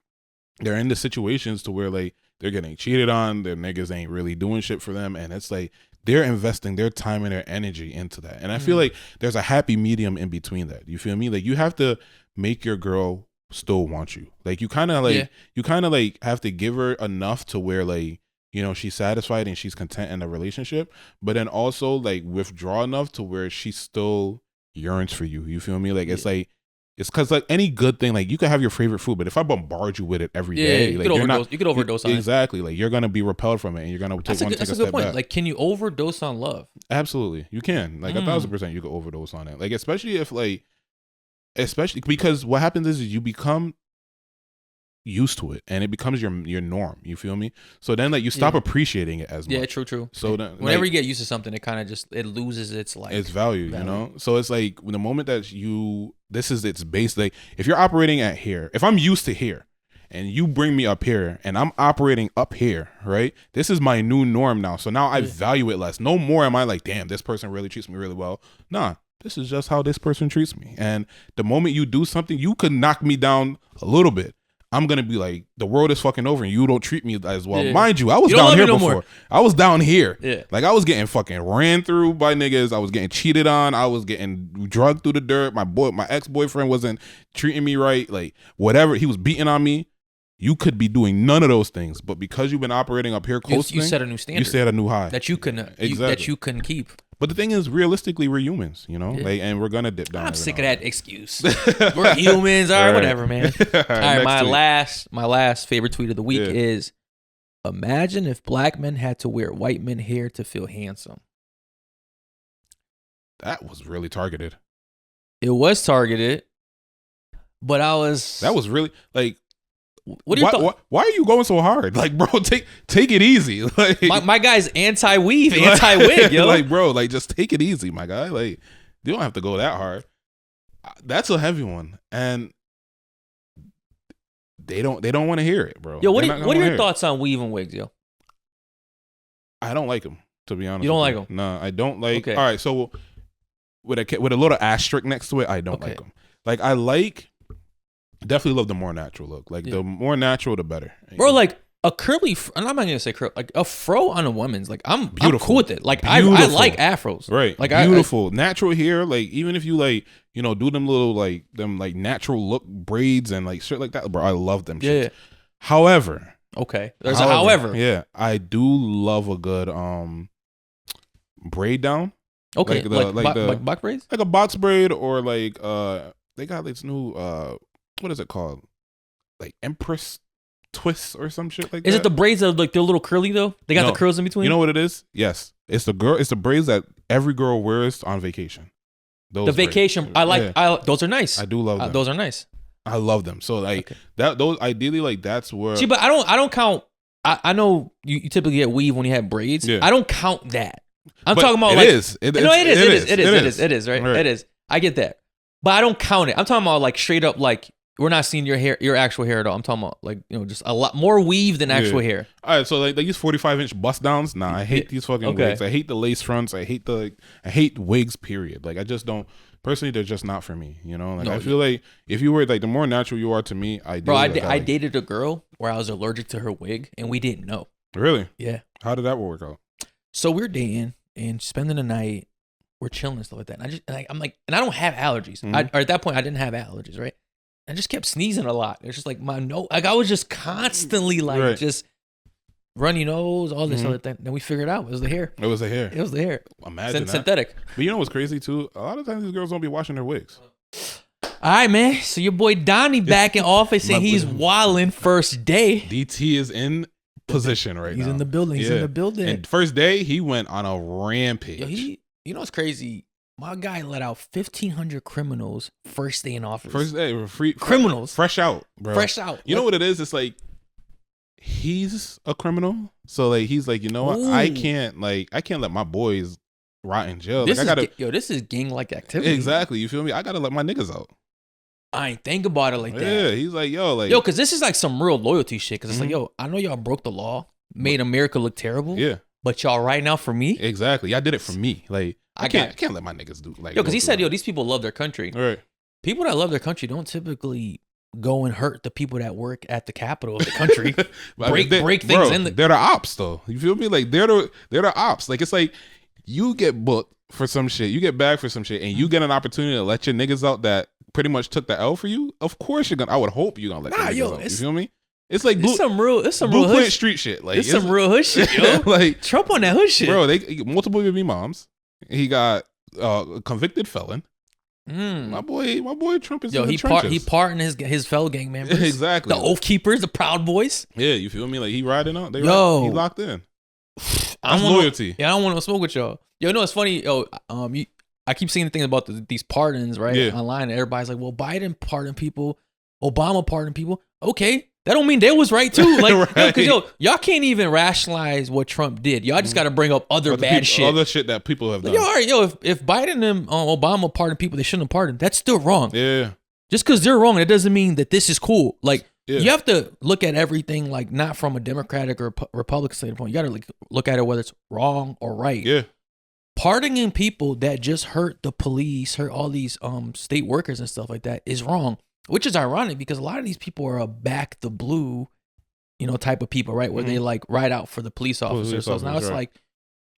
they're in the situations to where like they're getting cheated on, their niggas ain't really doing shit for them, and it's like they're investing their time and their energy into that. And I feel like there's a happy medium in between that. You feel me? Like you have to make your girl still want you. Like you kind of like have to give her enough to where like, you know, she's satisfied and she's content in the relationship, but then also like withdraw enough to where she still yearns for you. You feel me? Like it's like, it's because like any good thing, like you could have your favorite food, but if I bombard you with it every day, you like could overdose on it. Exactly. Like you're gonna be repelled from it, and you're gonna take a step back. Like, can you overdose on love? Absolutely, you can. Like 1,000%, you could overdose on it. Like especially because what happens is you become used to it and it becomes your norm. You feel me? So then like you stop appreciating it as much. Yeah, true. So then whenever you get used to something, it kind of just it loses its like its value, you know. So it's like the moment that this is its base. Like if you're operating at here, if I'm used to here and you bring me up here and I'm operating up here, right? This is my new norm now. So now I value it less. No more am I like, damn, this person really treats me really well. Nah, this is just how this person treats me. And the moment you do something, you could knock me down a little bit, I'm going to be like, the world is fucking over and you don't treat me as well. Mind you, I was down here before. I was down here. Yeah. Like I was getting fucking ran through by niggas. I was getting cheated on. I was getting drugged through the dirt. My ex-boyfriend wasn't treating me right. Like whatever, he was beating on me. You could be doing none of those things, but because you've been operating up here coasting, you set a new standard. You set a new high that you can that you can keep. But the thing is, realistically, we're humans, you know, like, and we're gonna dip down. I'm sick of that excuse. We're humans, all right, whatever, man. All right, my last favorite tweet of the week is: imagine if black men had to wear white men hair to feel handsome. That was really targeted. It was targeted, but that was really like. What are your thoughts? Why are you going so hard? Like, bro, take it easy. Like my guy's anti-weave, anti-wig, yo. Like, bro, like just take it easy, my guy. Like, you don't have to go that hard. That's a heavy one, and they don't want to hear it, bro. Yo, what are your thoughts on weave and wigs, yo? I don't like them. To be honest, you don't like them. No, I don't like. Okay. All right, so with a little asterisk next to it, I don't like them. Like I definitely love the more natural look. Like the more natural, the better. Bro, like a curly, and I'm not gonna say curly, like a fro on a woman's. Like I'm cool with it. Like I like afros. Right. Like beautiful, natural hair. Like even if you like, do them little like natural look braids and like shit like that, bro. I love them. Yeah. However, there's a however. Yeah, I do love a good braid down. Okay, like box braids, like a box braid, or like they got this new what is it called? Like Empress twists or some shit like that. Is it the braids that are like they're a little curly though? They got the curls in between. You know what it is? Yes, it's the braids that every girl wears on vacation. Those vacation, I like. Those are nice. I do love them. Those are nice. I love them. So like that. Those ideally like that's where. See, but I don't count. I know you typically get weave when you have braids. Yeah. I don't count that. I'm talking about it is. It is, right? It is. I get that. But I don't count it. I'm talking about like straight up like we're not seeing your actual hair at all. I'm talking about like, just a lot more weave than actual hair. All right, so like they use 45-inch bust downs. Nah, I hate these fucking wigs. I hate the lace fronts. I hate wigs, period. Like I just don't personally, they're just not for me, Like I feel like if you were like the more natural you are to me, I dated a girl where I was allergic to her wig and we didn't know. Really? Yeah. How did that work out? So we're dating and spending the night, we're chilling and stuff like that. And I'm like, and I don't have allergies. Or at that point, I didn't have allergies, right? I just kept sneezing a lot. It's just like my nose, like I was just constantly like just runny nose, all this other thing. Then we figured out it was the hair. It was the hair. It was the hair. Imagine that. Synthetic. But you know what's crazy too? A lot of times these girls don't be washing their wigs. All right, man. So your boy Donnie back in office and he's wilding first day. DT is in position right now. He's in the building. He's in the building. And first day, he went on a rampage. Yo, you know what's crazy? My guy let out 1,500 criminals first day in office. First day, free criminals, fresh out, bro. Fresh out. You know what it is? It's like he's a criminal, so like he's like, you know what? I can't let my boys rot in jail. This is gang like activity. Exactly. You feel me? I gotta let my niggas out. I ain't think about it like that. Yeah, he's like, because this is like some real loyalty shit. Because it's like, I know y'all broke the law, made America look terrible. Yeah, but y'all right now for me. Exactly. Y'all did it for me. Like I can't let my niggas do like. Because he said, these people love their country. Right. People that love their country don't typically go and hurt the people that work at the capital of the country. break things in. They're the ops though. You feel me? Like they're the ops. Like it's like you get booked for some shit, you get bagged for some shit, and you get an opportunity to let your niggas out that pretty much took the L for you. Of course you're gonna. I would hope you're gonna let your niggas out. You feel me? It's like some real Blueprint Street shit. Like it's some real hood shit, yo. Like Trump on that hood shit, bro. They multiple baby moms. He got a convicted felon. My boy Trump is in the trenches. He pardoned his fellow gang members. Exactly. The Oath Keepers, the Proud Boys. Yeah, you feel me? Like he riding out. He locked in. That's loyalty. I don't want to smoke with y'all. Yo, it's funny. Yo, I keep seeing things about these pardons, right? Online, and everybody's like, well, Biden pardoned people, Obama pardoned people. Okay, that don't mean they was right too. Like, because y'all can't even rationalize what Trump did. Y'all just got to bring up other shit, other shit that people have done. All right, if Biden and Obama pardoned people they shouldn't have pardoned, that's still wrong. Yeah. Just because they're wrong, it doesn't mean that this is cool. Like, you have to look at everything like not from a Democratic or Republican standpoint. You got to look at it whether it's wrong or right. Yeah. Pardoning people that just hurt the police, hurt all these state workers and stuff like that is wrong. Which is ironic because a lot of these people are a back the blue, type of people, right? Where they like ride out for the police officers. So now it's like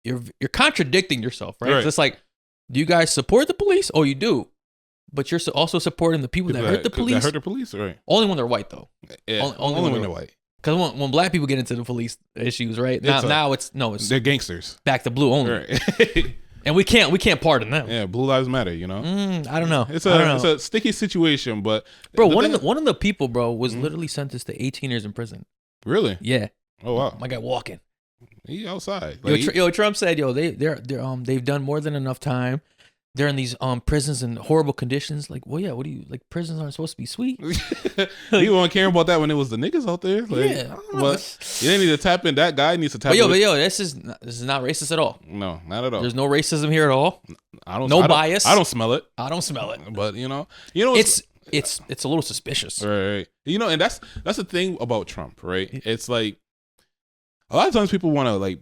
you're contradicting yourself, right? It's like, do you guys support the police? Oh, you do, but you're also supporting the people that hurt the police. That hurt the police, right? Only when they're white, though. Yeah, only when they're white. Because when black people get into the police issues, right? Now it's they're gangsters. Back to blue only. Right. And we can't pardon them. Yeah, Blue Lives Matter, I don't know. It's a sticky situation, but bro, one of the people, bro, was literally sentenced to 18 years in prison. Really? Yeah. Oh wow. My guy walking. He outside. Trump said, they've done more than enough time. They're in these prisons in horrible conditions. Like, well, yeah, what do you like? Prisons aren't supposed to be sweet. He won't care about that when it was the niggas out there. Like, yeah, but you didn't need to tap in. That guy needs to tap. But this is not racist at all. No, not at all. There's no racism here at all. Bias. I don't smell it. But it's a little suspicious, right? And that's the thing about Trump, right? It's like a lot of times people want to like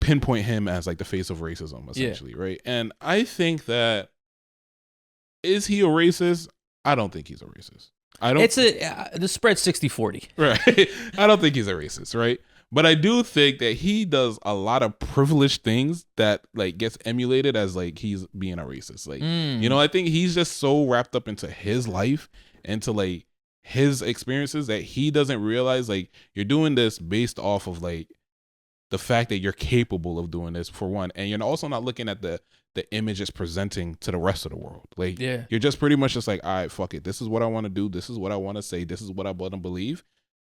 pinpoint him as like the face of racism, essentially, right? And I think that, is he a racist? I don't think he's a racist. I don't. The spread's 60-40. Right. I don't think he's a racist, right? But I do think that he does a lot of privileged things that like gets emulated as like he's being a racist. Like, you know, I think he's just so wrapped up into his life, into like his experiences, that he doesn't realize like you're doing this based off of like the fact that you're capable of doing this, for one, and you're also not looking at the image it's presenting to the rest of the world. Like, you're just pretty much just like, all right, fuck it. This is what I want to do. This is what I want to say. This is what I want to believe.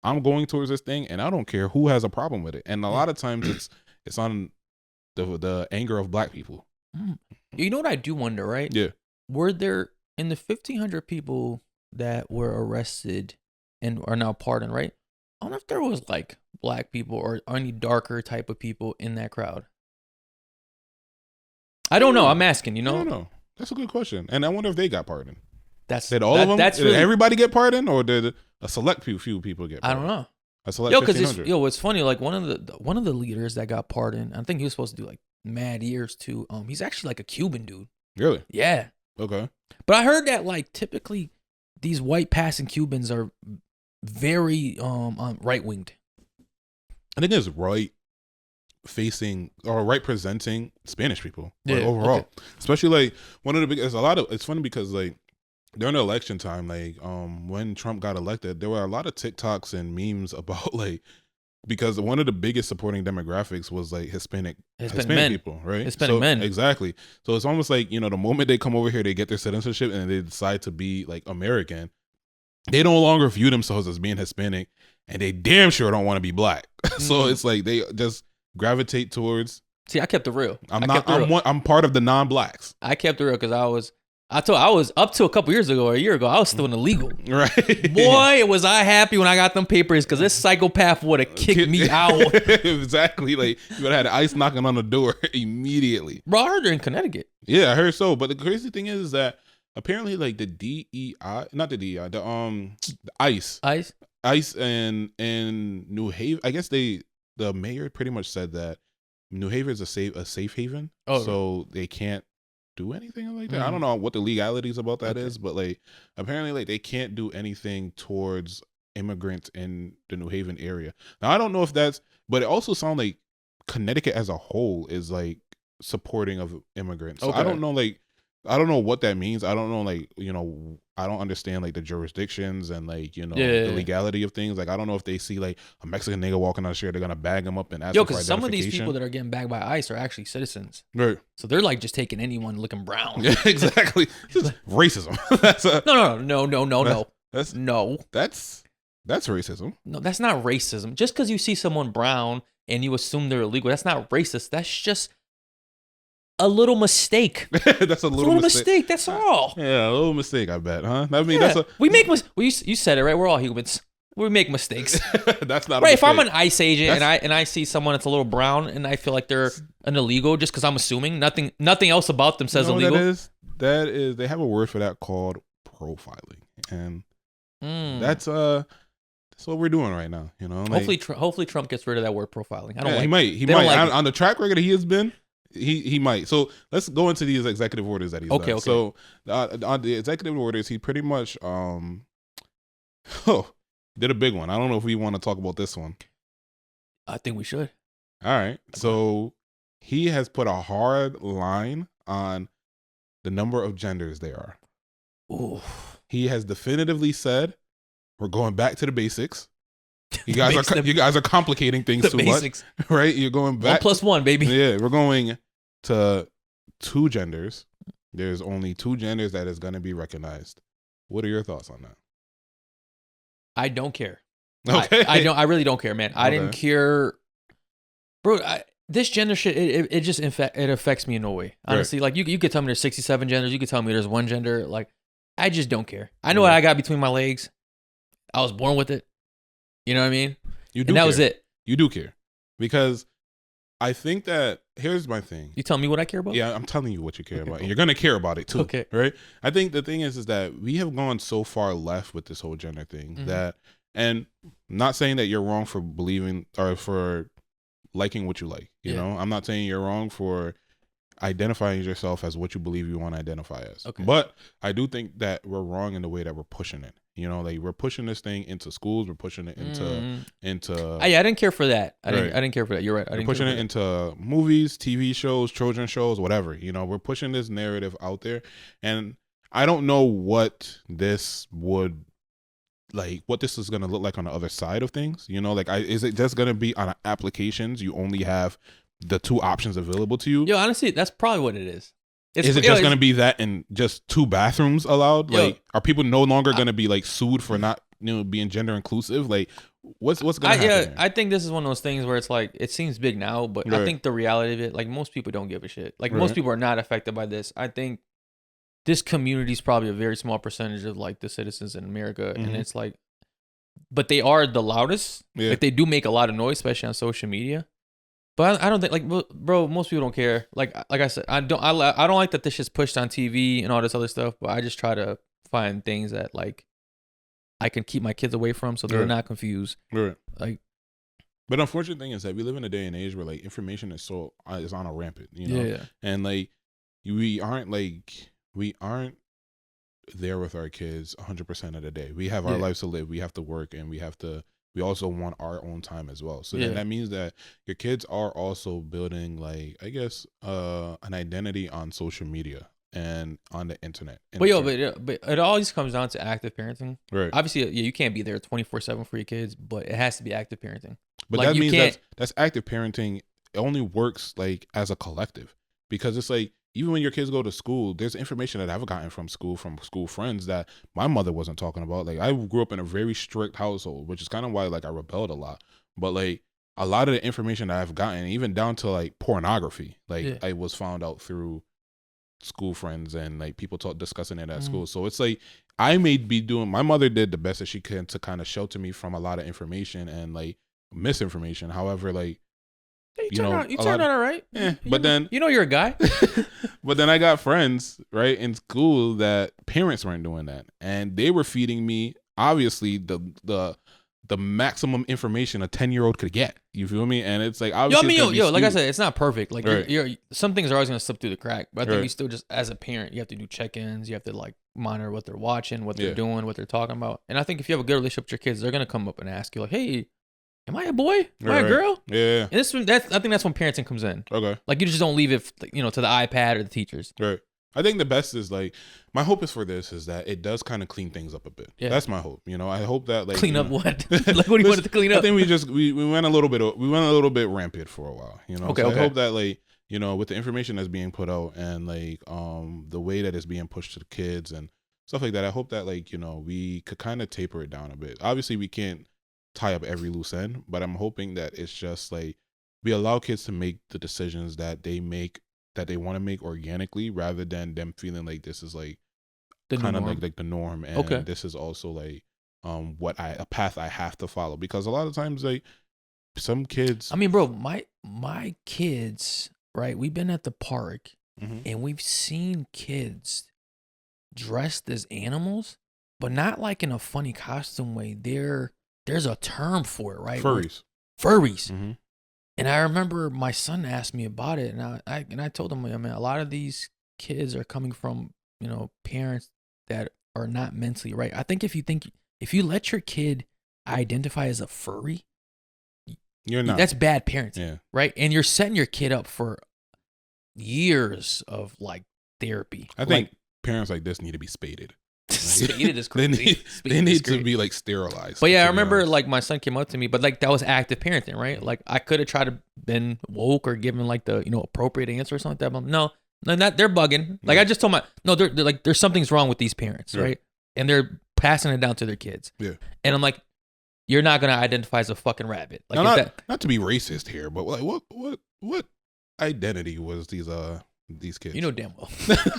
I'm going towards this thing, and I don't care who has a problem with it. And a lot of times it's on the anger of black people. You know what I do wonder, right? Yeah. Were there, in the 1,500 people that were arrested and are now pardoned, right? I don't know if there was like black people or any darker type of people in that crowd. I don't know. I'm asking, you know? I don't know. That's a good question. And I wonder if they got pardoned. Did all of them? Did everybody get pardoned, or did a select few people get pardoned? I don't know. A select because it's funny. Like one of the leaders that got pardoned, I think he was supposed to do like mad years too. He's actually like a Cuban dude. Really? Yeah. Okay. But I heard that like typically these white passing Cubans are very right winged. I think it's right facing or right presenting Spanish people, like, overall. Okay. Especially like one of the big. It's funny because like during the election time, like when Trump got elected, there were a lot of TikToks and memes about like, because one of the biggest supporting demographics was like Hispanic men. people, right? Hispanic men. Exactly. So it's almost like, you know, the moment they come over here, they get their citizenship and they decide to be like American, they no longer view themselves as being Hispanic, and they damn sure don't want to be black. So it's like they just gravitate towards. See, I kept it real. I'm part of the non-blacks. I kept it real because I was up to a couple years ago or a year ago, I was still an illegal. Right. Boy, was I happy when I got them papers, because this psychopath would have kicked me out. Exactly. Like, you would have had ICE knocking on the door immediately. Bro, I heard they're in Connecticut. Yeah, I heard so. But the crazy thing is that apparently like the ICE and New Haven, I guess the mayor pretty much said that New Haven is a safe haven. So they can't do anything like that. I don't know what the legalities about that is, but like apparently like they can't do anything towards immigrants in the New Haven area. Now I don't know if that's, but it also sounds like Connecticut as a whole is like supporting of immigrants. So I don't know, like I don't know what that means. I don't know, like, you know, I don't understand like the jurisdictions and like, you know, the legality of things. Like I don't know if they see like a Mexican nigga walking on the street, they're gonna bag him up and ask him for identification. Some of these people that are getting bagged by ICE are actually citizens, right? So they're like just taking anyone looking brown. Yeah, exactly. Just racism. No. That's racism. No, that's not racism. Just because you see someone brown and you assume they're illegal, that's not racist. That's just a little mistake. That's a little mistake. That's all. Yeah, a little mistake, I bet, huh? I mean, that's we make you said it right. We're all humans. We make mistakes. That's not right. A if I'm an ICE agent and I see someone that's a little brown and I feel like they're an illegal, just because I'm assuming nothing else about them says illegal. That is they have a word for that called profiling, and that's what we're doing right now. You know, like, hopefully Trump gets rid of that word profiling. I don't. He might. Like on the track record he has been. He might. So let's go into these executive orders that he's done. Okay. So on the executive orders, he pretty much did a big one. I don't know if we want to talk about this one. I think we should. All right. So he has put a hard line on the number of genders there are. Ooh. He has definitively said, we're going back to the basics. You guys are complicating things too much, right? You're going back 1+1, baby. Yeah, we're going to 2 genders. There's only 2 genders that is going to be recognized. What are your thoughts on that? I don't care. Okay, I really don't care, man. I didn't care, bro. This gender shit, it just it affects me in no way. Honestly, right. Like you could tell me there's 67 genders. You could tell me there's 1 gender. Like, I just don't care. I know what I got between my legs. I was born with it. You know what I mean? Was it. You do care. Because I think that, here's my thing. You tell me what I care about? Yeah, I'm telling you what you care about. And you're going to care about it too. Okay. Right? I think the thing is that we have gone so far left with this whole gender thing that, and not saying that you're wrong for believing or for liking what you like. You know, I'm not saying you're wrong for identifying yourself as what you believe you want to identify as. Okay. But I do think that we're wrong in the way that we're pushing it. You know, like we're pushing this thing into schools. We're pushing it into. I didn't care for that. I didn't care for that. You're right. We're pushing it into movies, TV shows, children's shows, whatever. You know, we're pushing this narrative out there, and I don't know what this would. Like what this is going to look like on the other side of things, you know, like is it just going to be on applications? You only have the 2 options available to you. Yo, honestly, that's probably what it is. Is it just going to be that and just 2 bathrooms allowed? Like, are people no longer going to be like sued for not, you know, being gender inclusive? Like, what's going to happen? Yeah, I think this is one of those things where it's like it seems big now, but I think the reality of it, like most people don't give a shit. Like most people are not affected by this. I think this community is probably a very small percentage of like the citizens in America, and it's like, but they are the loudest. Yeah. Like they do make a lot of noise, especially on social media. But I don't think, like, bro, most people don't care. Like I said, I don't like that this shit's pushed on TV and all this other stuff. But I just try to find things that like I can keep my kids away from, so they're not confused. Right. Like, but the unfortunate thing is that we live in a day and age where like information is is on a rampant, you know, and like we aren't there with our kids 100% of the day. We have our lives to live. We have to work, and we also want our own time as well. So then that means that your kids are also building, like, I guess, an identity on social media and on the internet. But it always comes down to active parenting. Right. Obviously, you can't be there 24/7 for your kids, but it has to be active parenting. But like, that means that's active parenting. It only works like as a collective, because it's like, even when your kids go to school, there's information that I've gotten from school friends that my mother wasn't talking about. Like, I grew up in a very strict household, which is kind of why like I rebelled a lot. But like a lot of the information that I've gotten, even down to like pornography, like I was found out through school friends and like people discussing it at school. So it's like my mother did the best that she could to kind of shelter me from a lot of information and like misinformation. However, like, you turned out all right. But then you're a guy. But then I got friends right in school that parents weren't doing that, and they were feeding me obviously the maximum information a 10-year-old could get. You feel me? And it's like, obviously, like I said, it's not perfect. Like you're some things are always gonna slip through the crack. But I think you still, just as a parent, you have to do check-ins. You have to like monitor what they're watching, what they're doing, what they're talking about. And I think if you have a good relationship with your kids, they're gonna come up and ask you like, "Hey, am I a boy? Am I a girl?" Yeah. And I think that's when parenting comes in. Okay. Like, you just don't leave it, to the iPad or the teachers. Right. I think the best is like, my hope is for this is that it does kind of clean things up a bit. Yeah. That's my hope. You know, I hope that like clean up what? Like, what do you want it to clean up? I think we went a little bit rampant for a while. You know. I hope that like, you know, with the information that's being put out and like the way that it's being pushed to the kids and stuff like that, I hope that like, you know, we could kind of taper it down a bit. Obviously, we can't tie up every loose end, but I'm hoping that it's just like we allow kids to make the decisions that they want to make organically, rather than them feeling like this is like kind of like the norm, and this is also like a path I have to follow, because a lot of times like some kids, I mean, bro, my kids, right? We've been at the park and we've seen kids dressed as animals, but not like in a funny costume way. There's a term for it, right? Furries. Mm-hmm. And I remember my son asked me about it, and I told him, I mean, a lot of these kids are coming from, you know, parents that are not mentally right. I think if you let your kid identify as a furry, you're not. That's bad parenting, right? And you're setting your kid up for years of like therapy. I think parents like this need to be spaded. Spaded is crazy. They need to be like sterilized. But yeah, I remember like my son came up to me, but like that was active parenting, right? Like I could have tried to been woke or given like the, you know, appropriate answer or something like that. But no, they're bugging. Like I just told they're like, there's something's wrong with these parents, right? And they're passing it down to their kids. Yeah. And I'm like, you're not gonna identify as a fucking rabbit. Like, now, not to be racist here, but like what identity was these kids? You know damn well.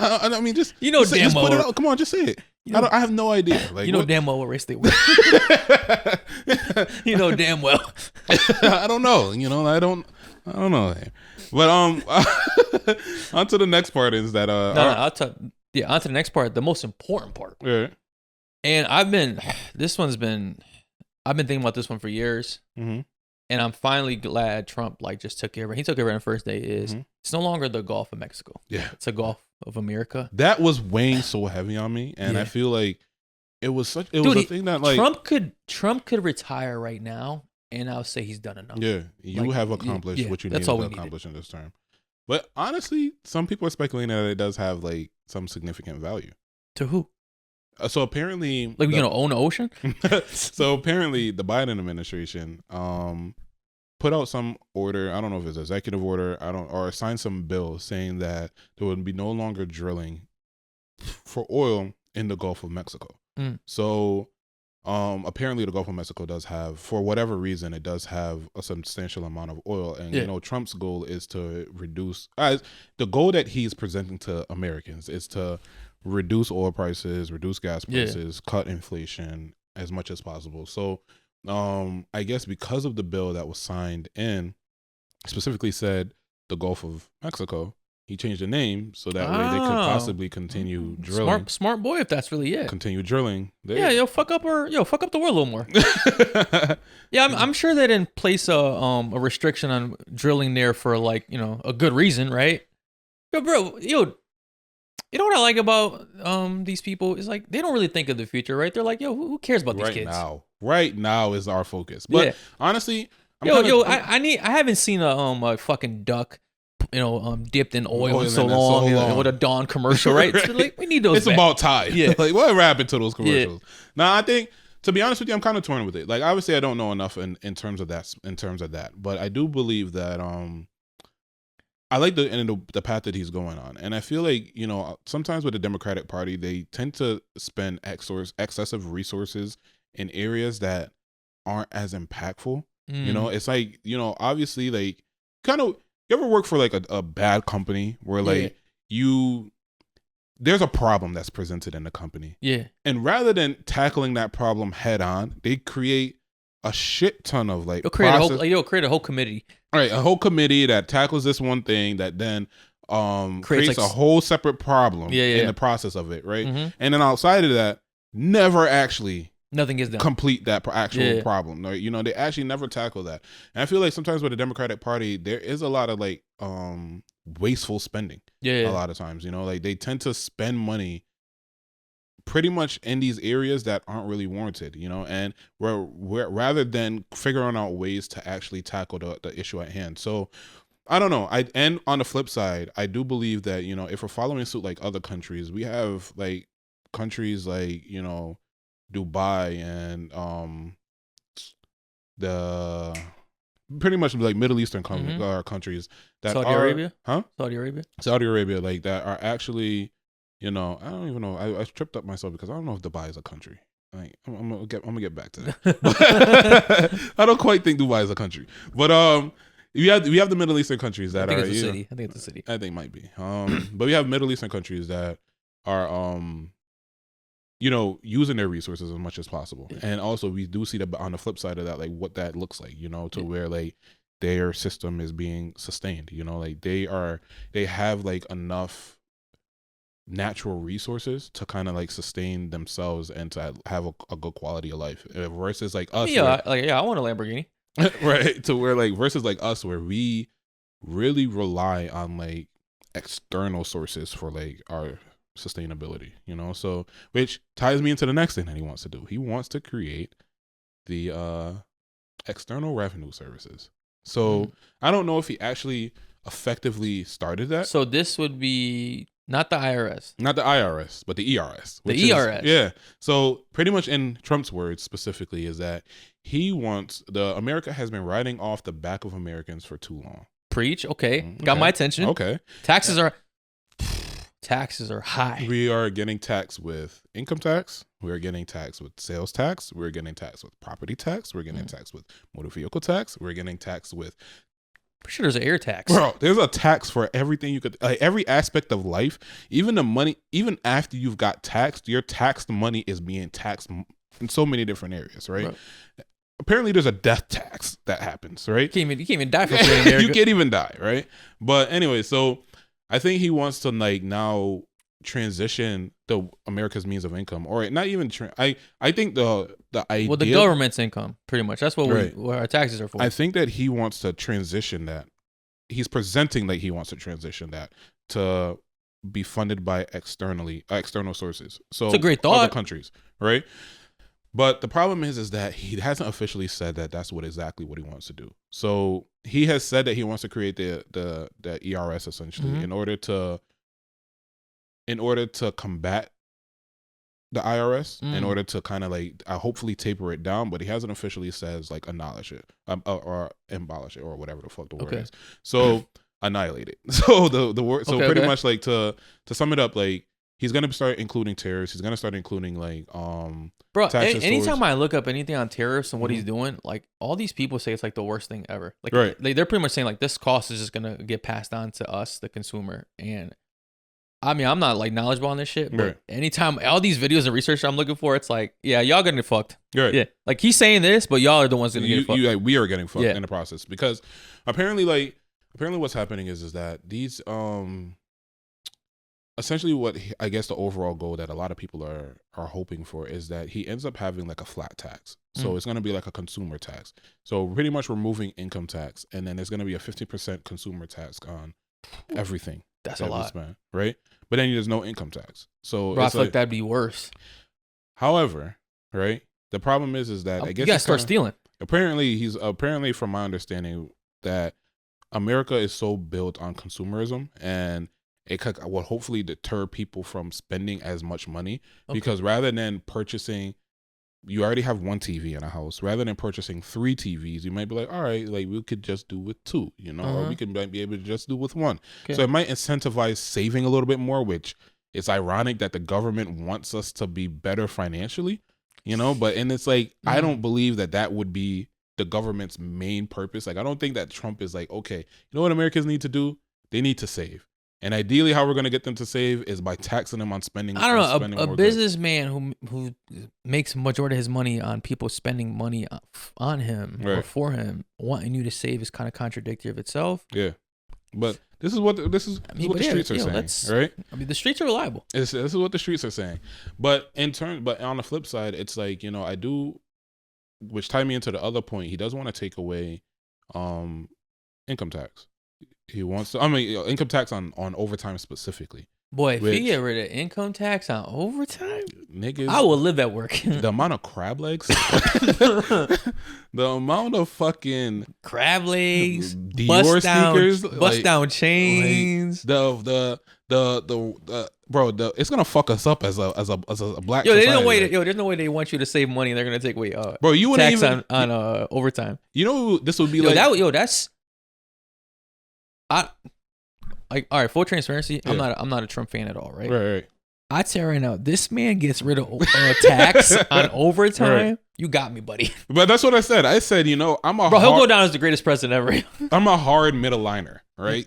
I mean, just damn well. Put it out. Come on, just say it. I have no idea. Like, you know damn well what race they were. You know damn well. I don't know. You know, I don't know. But on to the next part is that on to the next part, the most important part. Yeah. And I've been thinking about this one for years. Mm-hmm. and I'm finally glad Trump like just took care of it. He took care of it on the first day. It's no longer the Gulf of Mexico. Yeah, it's a Gulf of America. That was weighing so heavy on me, and I feel like it was was a thing that like Trump could retire right now, and I'll say he's done enough. Yeah, you have accomplished what you needed to accomplish in this term. But honestly, some people are speculating that it does have like some significant value. To who? So apparently, like we're gonna own the ocean. So apparently, the Biden administration put out some order. I don't know if it's executive order. Or signed some bill saying that there would be no longer drilling for oil in the Gulf of Mexico. So apparently, the Gulf of Mexico does have, for whatever reason, it does have a substantial amount of oil, and you know, Trump's goal is to reduce. The goal that he's presenting to Americans is to reduce oil prices, reduce gas prices, cut inflation as much as possible. So I guess because of the bill that was signed in, specifically said the Gulf of Mexico, he changed the name so that way they could possibly continue drilling. Smart boy, if that's really it. Continue drilling. Yo, fuck up the world a little more. I'm sure they didn't place a restriction on drilling there for like, you know, a good reason, right? Yo, bro, you know what I like about these people is like they don't really think of the future, right? They're like, yo, who cares about these kids? Right now is our focus. But honestly, I haven't seen a fucking duck, you know, dipped in oil in so long. You know, with a Dawn commercial, right? Like, we need those. It's about time. Yeah, like what happened to those commercials? Now, I think, to be honest with you, I'm kind of torn with it. Like, obviously, I don't know enough in terms of that. But I do believe that I like the path that he's going on, and I feel like, you know, sometimes with the Democratic Party, they tend to spend excessive resources in areas that aren't as impactful. You know, it's like, you know, obviously, like, kind of, you ever work for like a bad company where like there's a problem that's presented in the company, and rather than tackling that problem head on, they create a shit ton of like create a whole committee. Right, a whole committee that tackles this one thing that then creates like a whole separate problem in the process of it, right? And then outside of that, nothing is done. Complete that actual problem, right? You know, they actually never tackle that. And I feel like sometimes with the Democratic Party, there is a lot of like wasteful spending. A lot of times, you know, like they tend to spend money pretty much in these areas that aren't really warranted, you know, and we're rather than figuring out ways to actually tackle the issue at hand. So I don't know. And on the flip side, I do believe that, you know, if we're following suit like other countries, we have like countries like, you know, Dubai and the pretty much like Middle Eastern countries that Saudi Arabia, like that are actually, you know, I don't even know. I tripped up myself because I don't know if Dubai is a country. Like, I'm gonna get back to that. I don't quite think Dubai is a country, but we have the Middle Eastern countries that are. I think it's a city. I think it might be. But we have Middle Eastern countries that are you know, using their resources as much as possible, and also we do see that on the flip side of that, like what that looks like, you know, to where like their system is being sustained. You know, like they have like enough natural resources to kind of like sustain themselves and to have a good quality of life versus like us. I want a Lamborghini. Right, to where like versus like us where we really rely on like external sources for like our sustainability, you know. So which ties me into the next thing that he wants to do. He wants to create the external revenue services. So I don't know if he actually effectively started that. So this would be not the IRS. Not the IRS, but the ERS. The ERS. Yeah. So pretty much in Trump's words specifically is that he wants America has been riding off the back of Americans for too long. Preach. Okay. Got my attention. Okay. Taxes are high. We are getting taxed with income tax. We're getting taxed with sales tax. We're getting taxed with property tax. We're getting taxed with motor vehicle tax. We're getting taxed with. For sure, there's an air tax. Bro, there's a tax for everything you could, like every aspect of life. Even the money, even after you've got taxed, your taxed money is being taxed in so many different areas, right? Apparently, there's a death tax that happens, right? You can't even die for free. You can't even die, right? But anyway, so I think he wants to like now transition the America's means of income, or not even. I think the idea. Well, the government's income, pretty much. That's what what our taxes are for. I think that he wants to transition that. He's presenting that he wants to transition that to be funded by external sources. So it's a great thought. Other countries, right? But the problem is that he hasn't officially said that that's exactly what he wants to do. So he has said that he wants to create the ERS essentially in order to combat the IRS, in order to kind of like hopefully taper it down. But he hasn't officially says like annihilate it or abolish it or whatever the fuck the word is. So annihilate it. So the word. So pretty much like to sum it up, like he's gonna start including tariffs. He's gonna start including like bro. Anytime I look up anything on tariffs and what he's doing, like all these people say it's like the worst thing ever. Like they're pretty much saying like this cost is just gonna get passed on to us, the consumer. And I mean, I'm not like knowledgeable on this shit, but anytime all these videos and research I'm looking for, it's like, yeah, y'all gonna get fucked. Right. Yeah, like he's saying this, but y'all are the ones gonna get fucked. Like, we are getting fucked in the process because apparently what's happening is that these essentially what I guess the overall goal that a lot of people are hoping for is that he ends up having like a flat tax. So it's going to be like a consumer tax. So pretty much removing income tax, and then there's going to be a 50% consumer tax on everything. That's a lot, man, right? But then there's no income tax. So bro, I feel like that'd be worse. However, right, the problem is that I guess you gotta start stealing. Apparently, from my understanding, that America is so built on consumerism, and it will hopefully deter people from spending as much money because rather than purchasing, you already have one TV in a house. Rather than purchasing 3 TVs, you might be like, all right, like we could just do with 2, you know, or we could be able to just do with 1. Okay. So it might incentivize saving a little bit more, which it's ironic that the government wants us to be better financially, you know, and it's like, I don't believe that would be the government's main purpose. Like, I don't think that Trump is like, okay, you know what Americans need to do? They need to save. And ideally, how we're going to get them to save is by taxing them on spending. I don't know. A businessman who makes majority of his money on people spending money on him or for him, wanting you to save is kind of contradictory of itself. Yeah, but this is what the streets are saying, right? I mean, the streets are reliable. This is what the streets are saying. But on the flip side, it's like, you know, which tied me into the other point. He does want to take away income tax. He wants to, income tax on overtime specifically. Boy, if he get rid of income tax on overtime, niggas, I will live at work. The amount of crab legs, the amount of fucking crab legs, Dior sneakers, bust down chains, the bro, it's gonna fuck us up as a black. Yo, there's no way. There's no way they want you to save money. They're gonna take away bro, you wouldn't tax even on overtime. You know, this would be that's. All right, full transparency, I'm not a Trump fan at all, right? Right. I tell you right now, this man gets rid of tax on overtime. Right. You got me, buddy. But that's what I said. I said, you know, he'll go down as the greatest president ever. I'm a hard middle liner, right?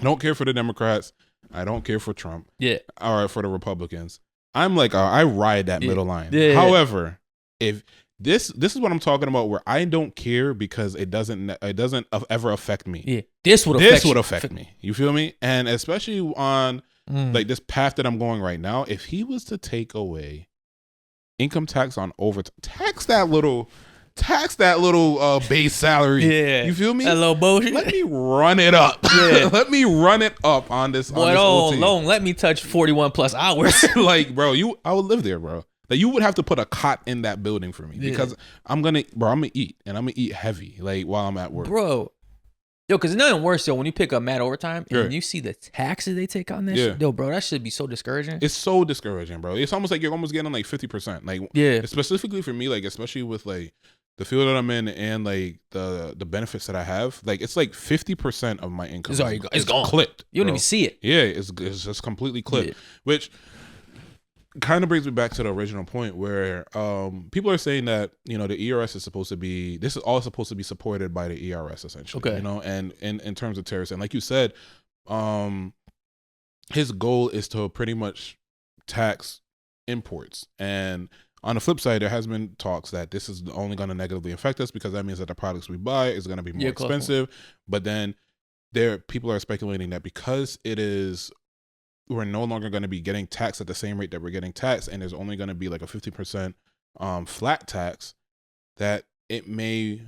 I don't care for the Democrats. I don't care for Trump. Yeah. All right, for the Republicans. I'm like, I ride that middle line. Yeah. However, if this is what I'm talking about, where I don't care because it doesn't ever affect me. Yeah, this would affect me. You feel me? And especially on like this path that I'm going right now, if he was to take away income tax on overtime, tax that little base salary. Yeah, you feel me? That little bullshit. Let me run it up. Yeah, let me run it up on this. Let me touch 41 plus hours. Like, bro, I would live there, bro. Like, you would have to put a cot in that building for me because I'm gonna eat, and I'm gonna eat heavy, like, while I'm at work, bro. Yo, because it's nothing worse, when you pick up mad overtime and you see the taxes they take on this shit, yo, bro, that should be so discouraging. It's so discouraging, bro. It's almost like you're almost getting like 50%. Like, specifically for me, like, especially with like the field that I'm in and like the benefits that I have, like, it's like 50% of my income is gone. Clipped. You don't even see it. Yeah, it's just completely clipped, which kind of brings me back to the original point where people are saying that, you know, the ERS is supposed to be supported by the ERS essentially. Okay. You know, and in terms of tariffs, and like you said, his goal is to pretty much tax imports. And on the flip side, there has been talks that this is only going to negatively affect us because that means that the products we buy is going to be more expensive. But then people are speculating that because it is we're no longer going to be getting taxed at the same rate that we're getting taxed, and there's only going to be like a 50% flat tax, that it may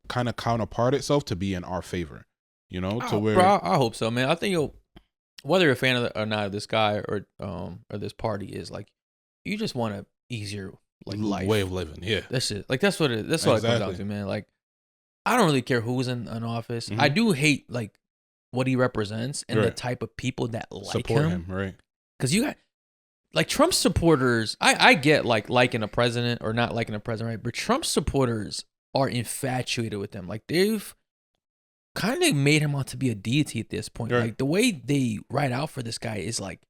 kind of counterpart itself to be in our favor, you know, to where bro, I hope so, man. I think whether you're a fan of or not of this guy or this party, is like, you just want a easier like life, way of living. Yeah, that's it. Like that's what it comes down to, man. Like, I don't really care who's in an office. Mhm. I do hate like what he represents and the type of people that like support him, right? Because you got like Trump supporters. I get like liking a president or not liking a president, right? But Trump supporters are infatuated with him. Like, they've kind of made him out to be a deity at this point. Right. Like, the way they write out for this guy is like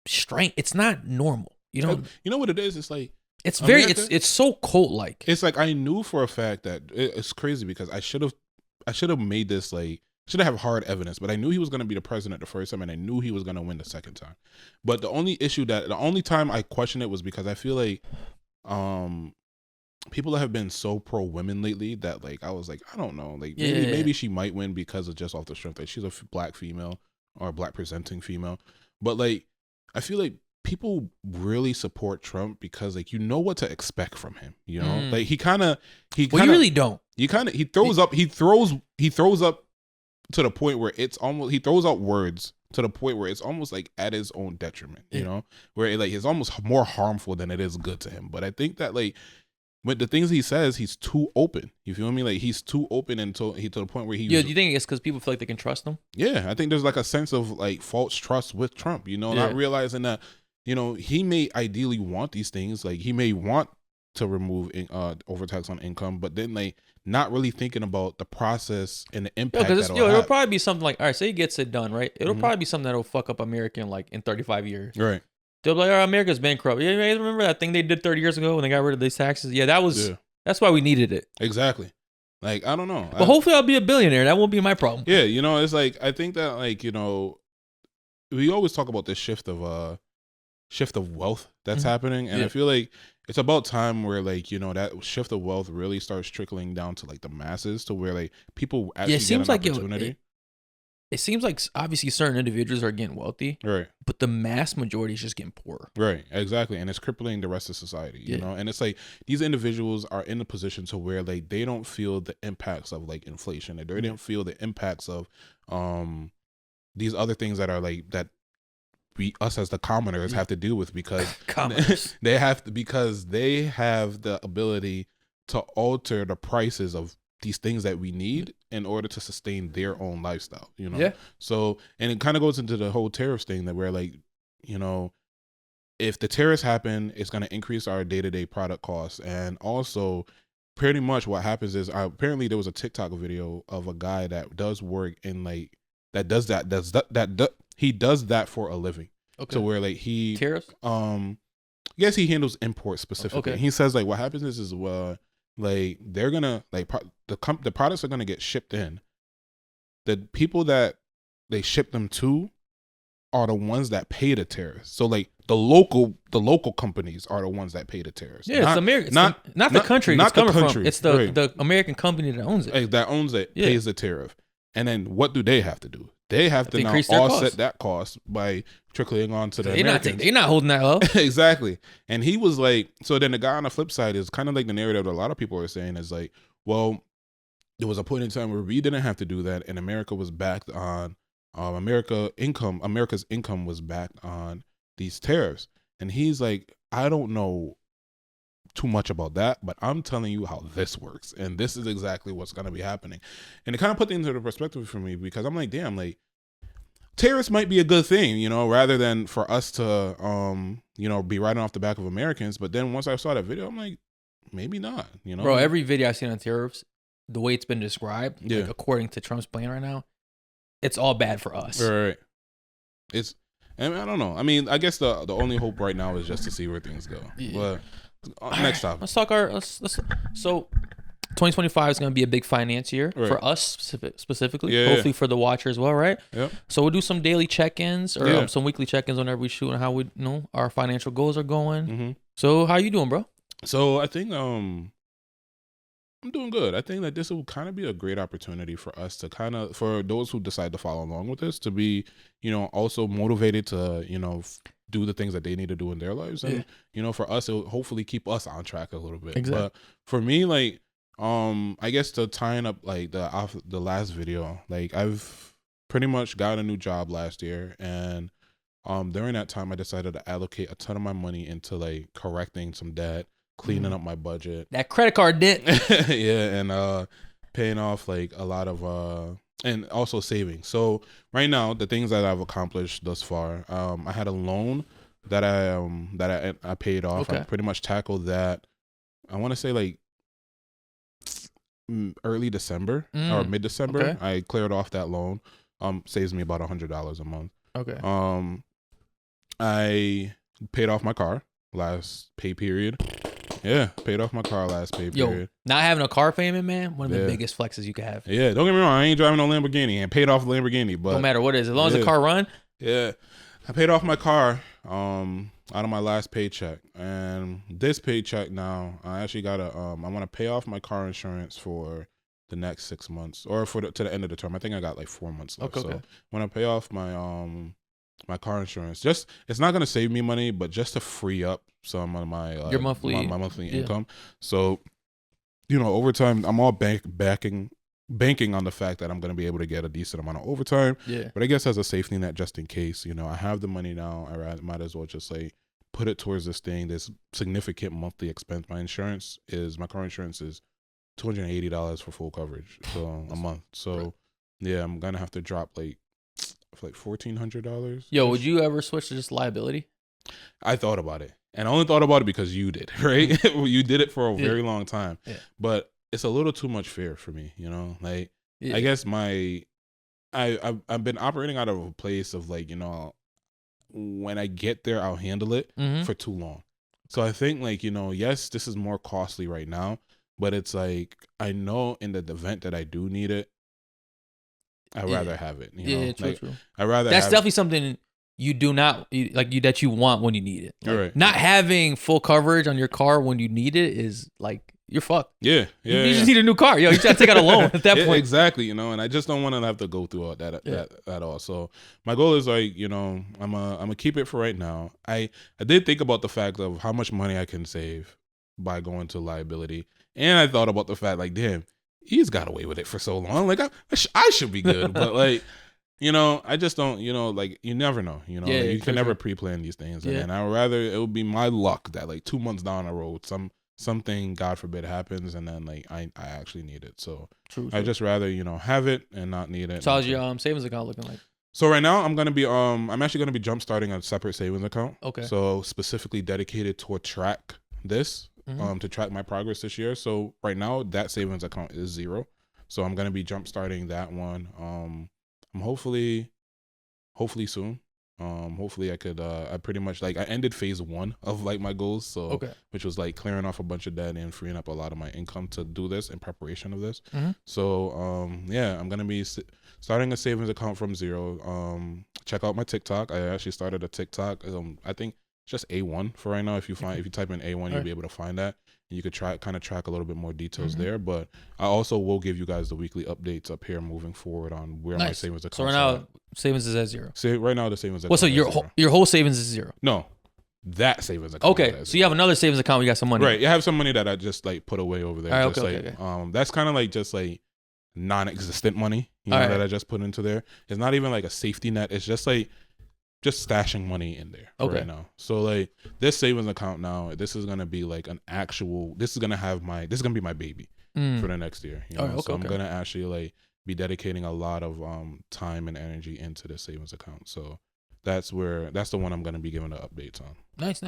strange. It's not normal. You know what it is? It's like, it's very it's so cult like. It's like, I knew for a fact that it's crazy, because I should have made this, like, should have hard evidence, but I knew he was going to be the president the first time, and I knew he was going to win the second time. But the only time I questioned it was because I feel like people have been so pro women lately that, like, I was like, I don't know, like, maybe she might win because of just off the strength that she's a black female or a black presenting female. But like, I feel like people really support Trump because, like, you know what to expect from him, you know? Like, you really don't. He throws up to the point where it's almost, he throws out words to the point where it's almost like at his own detriment, you know, where it, like, it's almost more harmful than it is good to him. But I think that, like, with the things he says, he's too open. You feel me? Like, he's too open until to the point where he. Yeah, do you think it's because people feel like they can trust him? Yeah, I think there's like a sense of like false trust with Trump. You know, not realizing that, you know, he may ideally want these things. Like, he may want to remove overtax on income, but then, like, not really thinking about the process and the impact. It'll probably be something like, all right, say he gets it done, right? It'll probably be something that'll fuck up America in 35 years. Right. They'll be like, oh, America's bankrupt. Yeah, you guys remember that thing they did 30 years ago when they got rid of these taxes? Yeah, that's why we needed it. Exactly. Like, I don't know. But hopefully I'll be a billionaire. That won't be my problem. Yeah, you know, it's like, I think that, like, you know, we always talk about this shift of wealth that's happening. And I feel like it's about time where, like, you know, that shift of wealth really starts trickling down to, like, the masses, to where, like, people actually get an opportunity. It seems like obviously certain individuals are getting wealthy, right? But the mass majority is just getting poor, right? Exactly, and it's crippling the rest of society, you know. And it's like, these individuals are in a position to where, like, they don't feel the impacts of, like, inflation, and they don't feel the impacts of these other things that are like that us as the commoners have to deal with, because they have the ability to alter the prices of these things that we need in order to sustain their own lifestyle, you know? So, and it kind of goes into the whole tariffs thing, that we're like, you know, if the tariffs happen, it's going to increase our day-to-day product costs. And also, pretty much what happens is, apparently there was a TikTok video of a guy that does work in, like, he does that for a living. Okay. So where, like, he tariffs? Yes, he handles imports specifically. Okay. He says, like, what happens is like, they're gonna, like, the products are gonna get shipped in. The people that they ship them to are the ones that pay the tariffs. So, like, the local companies are the ones that pay the tariffs. Yeah, it's American. Not the country. Not the country. From. It's the American company that owns it. That owns it pays the tariff. And then what do they have to do? They have to now offset that cost by trickling on to the Americans. They're not holding that low. Exactly. And he was like, so then the guy on the flip side is kind of like the narrative that a lot of people are saying is like, well, there was a point in time where we didn't have to do that, and America was backed on America's income was backed on these tariffs. And he's like, I don't know too much about that, but I'm telling you how this works, and this is exactly what's going to be happening. And it kind of put things into perspective for me, because I'm like, damn, like, tariffs might be a good thing, you know, rather than for us to you know, be riding off the back of Americans. But then once I saw that video, I'm like, maybe not, you know. Bro, every video I've seen on tariffs, the way it's been described, like, according to Trump's plan right now, it's all bad for us. Right. I don't know. I mean, I guess the only hope right now is just to see where things go. But next topic. Let's talk so 2025 is going to be a big finance year for us specifically. Hopefully for the watcher as well, right? Yep. So we'll do some daily check-ins or some weekly check-ins whenever we shoot, and how we know our financial goals are going. Mm-hmm. So how you doing, bro? So I think I'm doing good. I think that this will kind of be a great opportunity for us to for those who decide to follow along with this, to be, also motivated to, do the things that they need to do in their lives. And, for us, it'll hopefully keep us on track a little bit. Exactly. But for me, like, I guess to tying up like the last video, like I've pretty much got a new job last year, and during that time I decided to allocate a ton of my money into like correcting some debt, cleaning up my budget, that credit card debt. yeah, and paying off like a lot of and also saving. So right now, the things that I've accomplished thus far, I had a loan that I paid off. Okay. I pretty much tackled that. I want to say like early December or mid December. Okay. I cleared off that loan. Saves me about $100 a month. Okay. I paid off my car last pay period. Yeah, paid off my car last pay period. Not having a car payment, man, one of the biggest flexes you could have. Yeah, don't get me wrong, I ain't driving no Lamborghini and paid off the Lamborghini, but no matter what it is, as long as the car run. Yeah, I paid off my car out of my last paycheck, and this paycheck now, I actually gotta I want to pay off my car insurance for the next 6 months, or to the end of the term. I think I got like 4 months left. Okay. So when I pay off my my car insurance, just it's not gonna save me money, but just to free up some of my your monthly my monthly income. So over time, I'm all banking on the fact that I'm gonna be able to get a decent amount of overtime. Yeah. But I guess as a safety net, just in case, I have the money now. I might as well just like put it towards this thing. This significant monthly expense. My car insurance is $280 for full coverage, so a month. So yeah, I'm gonna have to drop like $1,400. Yo, would you ever switch to just liability? I thought about it, and I only thought about it because you did, right? You did it for a very long time, but it's a little too much fear for me, Like I guess I've been operating out of a place of like, when I get there, I'll handle it for too long. So I think like, yes, this is more costly right now, but it's like I know in the event that I do need it, I'd rather have it. True. I'd rather. That's definitely something you do not that you want when you need it. Like, right. Not having full coverage on your car when you need it is like you're fucked. Yeah. You just need a new car. Yo, you gotta take out a loan at that point. Exactly. And I just don't want to have to go through all that at all. So my goal is like, I'm gonna keep it for right now. I did think about the fact of how much money I can save by going to liability, and I thought about the fact like, damn, he's got away with it for so long. Like I should be good, but like, I just don't. Like you never know. You can never pre-plan these things, and I would rather it would be my luck that like 2 months down the road, something God forbid happens, and then like I actually need it. So I just rather have it and not need it. So how's your savings account looking like? So right now I'm actually gonna be jump starting a separate savings account. Okay. So specifically dedicated to track this. To track my progress this year. So right now that savings account is 0. So I'm gonna be jump starting that one. I'm hopefully soon. Hopefully I could I pretty much like I ended phase 1 of like my goals. So which was like clearing off a bunch of debt and freeing up a lot of my income to do this in preparation of this. So I'm gonna be starting a savings account from 0. Check out my TikTok. I actually started a TikTok. I think just A1 for right now. If you type in A1, you'll be able to find that. And you could track a little bit more details there. But I also will give you guys the weekly updates up here moving forward on where my savings account. So right now, savings is at 0. Right now the savings account. Well, so your whole savings is 0. No, that savings account. Okay, so you have another savings account. You got some money. Right, you have some money that I just like put away over there. Okay. That's kind of like just like non-existent money, that I just put into there. It's not even like a safety net. It's just like stashing money in there right now. So like this savings account now, this is gonna be like this is gonna be my baby for the next year. So I'm gonna actually like be dedicating a lot of time and energy into this savings account. So that's the one I'm gonna be giving the updates on. Nice.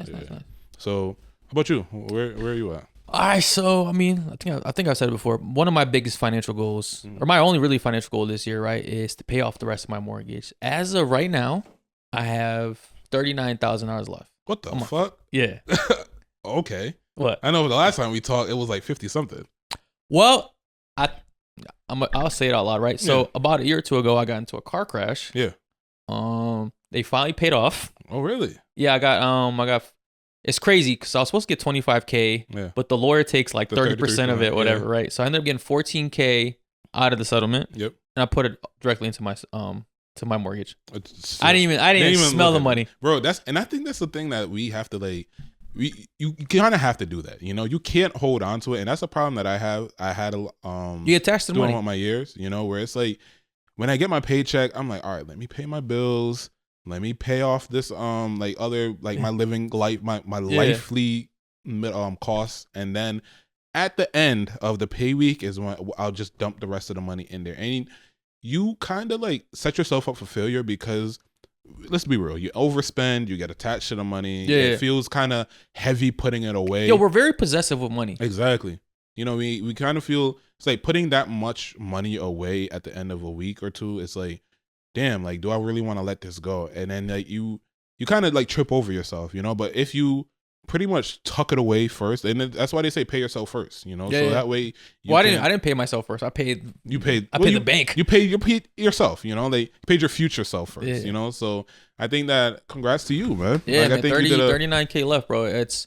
So how about you? Where are you at? All right, so I mean, I think I've said it before. One of my biggest financial goals, or my only really financial goal this year, right, is to pay off the rest of my mortgage. As of right now, I have $39,000 left. What the fuck? Yeah. Okay. What? I know the last time we talked, it was like 50 something. Well, I'll say it out loud, right? So about a year or two ago, I got into a car crash. Yeah. They finally paid off. Oh really? Yeah, I got it's crazy because I was supposed to get 25K, but the lawyer takes like 30% of it, whatever, right? So I ended up getting 14K out of the settlement. Yep. And I put it directly into my mortgage. I didn't even smell the money, bro. I think that's the thing that we have to like. You kind of have to do that, you know. You can't hold on to it, and that's a problem that I had you get taxed to the money with my years, you know, where it's like when I get my paycheck, I'm like, all right, let me pay my bills, let me pay off this like other like my living life, my lively costs, and then at the end of the pay week is when I'll just dump the rest of the money in there, and you kind of like set yourself up for failure because. Let's be real. You overspend. You get attached to the money. It feels kind of heavy putting it away. Yo, we're very possessive with money. Exactly. You know, we kind of feel it's like putting that much money away at the end of a week or two. It's like, damn, like, do I really want to let this go? And then like you kind of like trip over yourself, you know. But if you pretty much tuck it away first, and that's why they say pay yourself first, you know. That way. I didn't pay myself first. I paid the bank. You paid yourself, you know. They paid your future self first, you know. So I think that congrats to you, man. Yeah, like, man, I think 39K left, bro. It's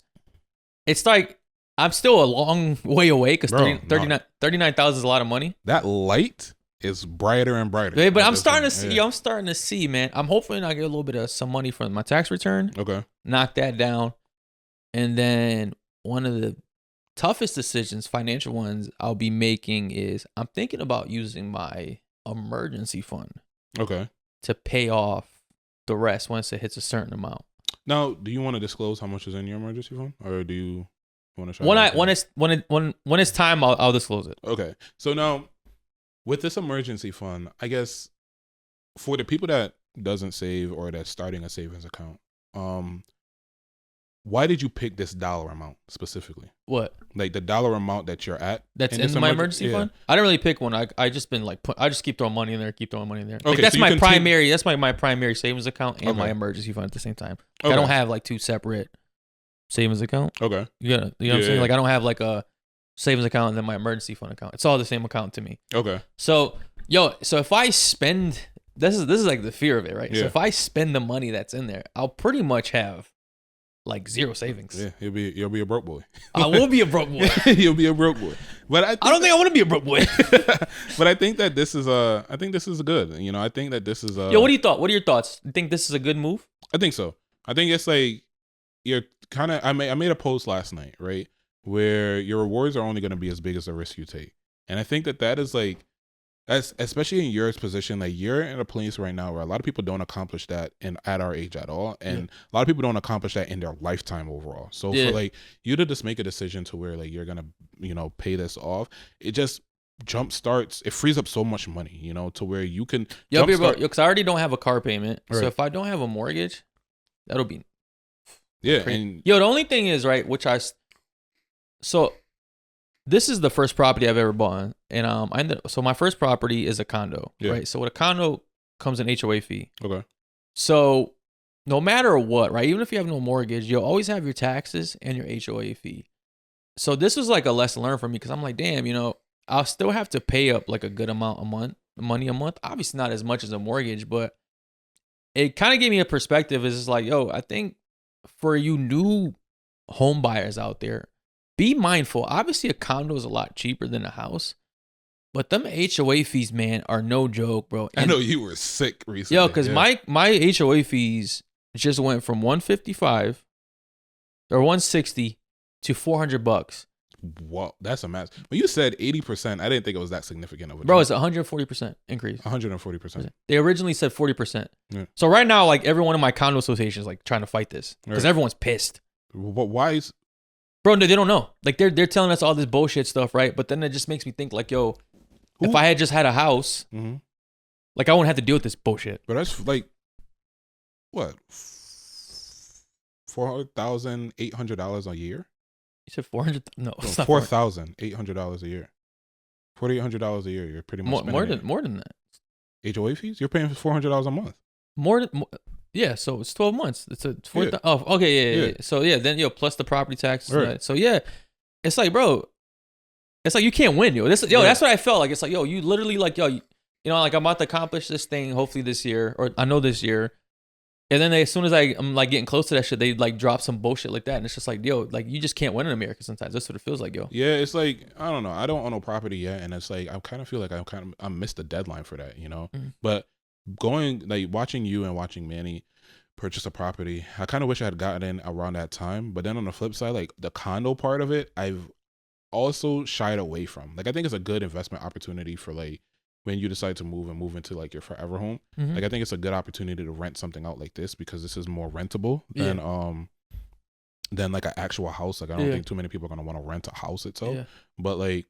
like I'm still a long way away because 39,000 is a lot of money. That light is brighter and brighter. Yeah, but I'm starting to see. I'm starting to see, man. I'm hoping I get a little bit of some money from my tax return. Okay, knock that down. And then one of the toughest decisions, financial ones, I'll be making is I'm thinking about using my emergency fund. Okay. To pay off the rest once it hits a certain amount. Now, do you want to disclose how much is in your emergency fund, or do you want to try? When it's time, I'll disclose it. Okay. So now, with this emergency fund, I guess for the people that doesn't save or that's starting a savings account, why did you pick this dollar amount specifically? What? Like the dollar amount that you're at? That's in my emergency fund? I didn't really pick one. I just been like, I just keep throwing money in there, Okay, like that's my primary, that's my primary savings account and my emergency fund at the same time. Okay. I don't have like two separate savings accounts. Okay. You know what I'm saying? Like I don't have like a savings account and then my emergency fund account. It's all the same account to me. Okay. So if I spend, this is like the fear of it, right? So if I spend the money that's in there, I'll pretty much have like zero savings. Yeah, you'll be a broke boy. I will be a broke boy. You'll be a broke boy. But I don't think I want to be a broke boy. But I think that this is good. You know, I think that this is Yo, what are your thoughts? You think this is a good move? I think so. I think it's like you're kind of I made a post last night, right? Where your rewards are only going to be as big as the risk you take. And I think that is like especially in your position, like you're in a place right now where a lot of people don't accomplish that at our age at all, and a lot of people don't accomplish that in their lifetime overall. So for like you to just make a decision to where like you're gonna pay this off, it just it frees up so much money, to where you can. Because I already don't have a car payment, so if I don't have a mortgage, that'll be crazy. And the only thing is this is the first property I've ever bought, and so my first property is a condo, right? So with a condo comes an HOA fee. Okay. So no matter what, right? Even if you have no mortgage, you'll always have your taxes and your HOA fee. So this was like a lesson learned for me because I'm like, damn, I'll still have to pay up like a good amount of money a month. Obviously not as much as a mortgage, but it kind of gave me a perspective. It's just like, yo, I think for you new home buyers out there, be mindful. Obviously, a condo is a lot cheaper than a house, but them HOA fees, man, are no joke, bro. And I know you were sick recently. Yo, because my HOA fees just went from $155 or $160 to $400. Wow, that's a mess. When you said 80%, I didn't think it was that significant of a bro. It's 140% increase. 140%. They originally said 40%. Yeah. So right now, like every one of my condo associations, like trying to fight this because everyone's pissed. But why is? Bro, no, they don't know. Like they're telling us all this bullshit stuff, right? But then it just makes me think like, yo, if I had just had a house, like I wouldn't have to deal with this bullshit. But that's like, what, $4,800 a year? You said 400? No, it's not $4,800 a year. $4,800 a year. You're pretty much more than that. HOA fees? You're paying $400 a month. More. Yeah, so it's 12 months. It's a 4,000. Oh, okay, yeah. So then plus the property taxes. Right. So yeah, it's like, bro, it's like you can't win, yo. That's what I felt like. It's like, yo, you literally like, yo, like I'm about to accomplish this thing hopefully this year, or I know this year, And then as soon as I'm like getting close to that shit, they like drop some bullshit like that, and it's just like, yo, like you just can't win in America sometimes. That's what it feels like, yo. Yeah, it's like I don't know. I don't own no property yet, and it's like I kind of feel like I missed the deadline for that, you know. Mm. But watching you and watching Manny purchase a property, I kind of wish I had gotten in around that time. But then on the flip side, like the condo part of it, I've also shied away from. Like I think it's a good investment opportunity for like when you decide to move into like your forever home. Mm-hmm. Like I think it's a good opportunity to rent something out like this because this is more rentable than like an actual house. Like I don't think too many people are gonna want to rent a house itself. Yeah. But like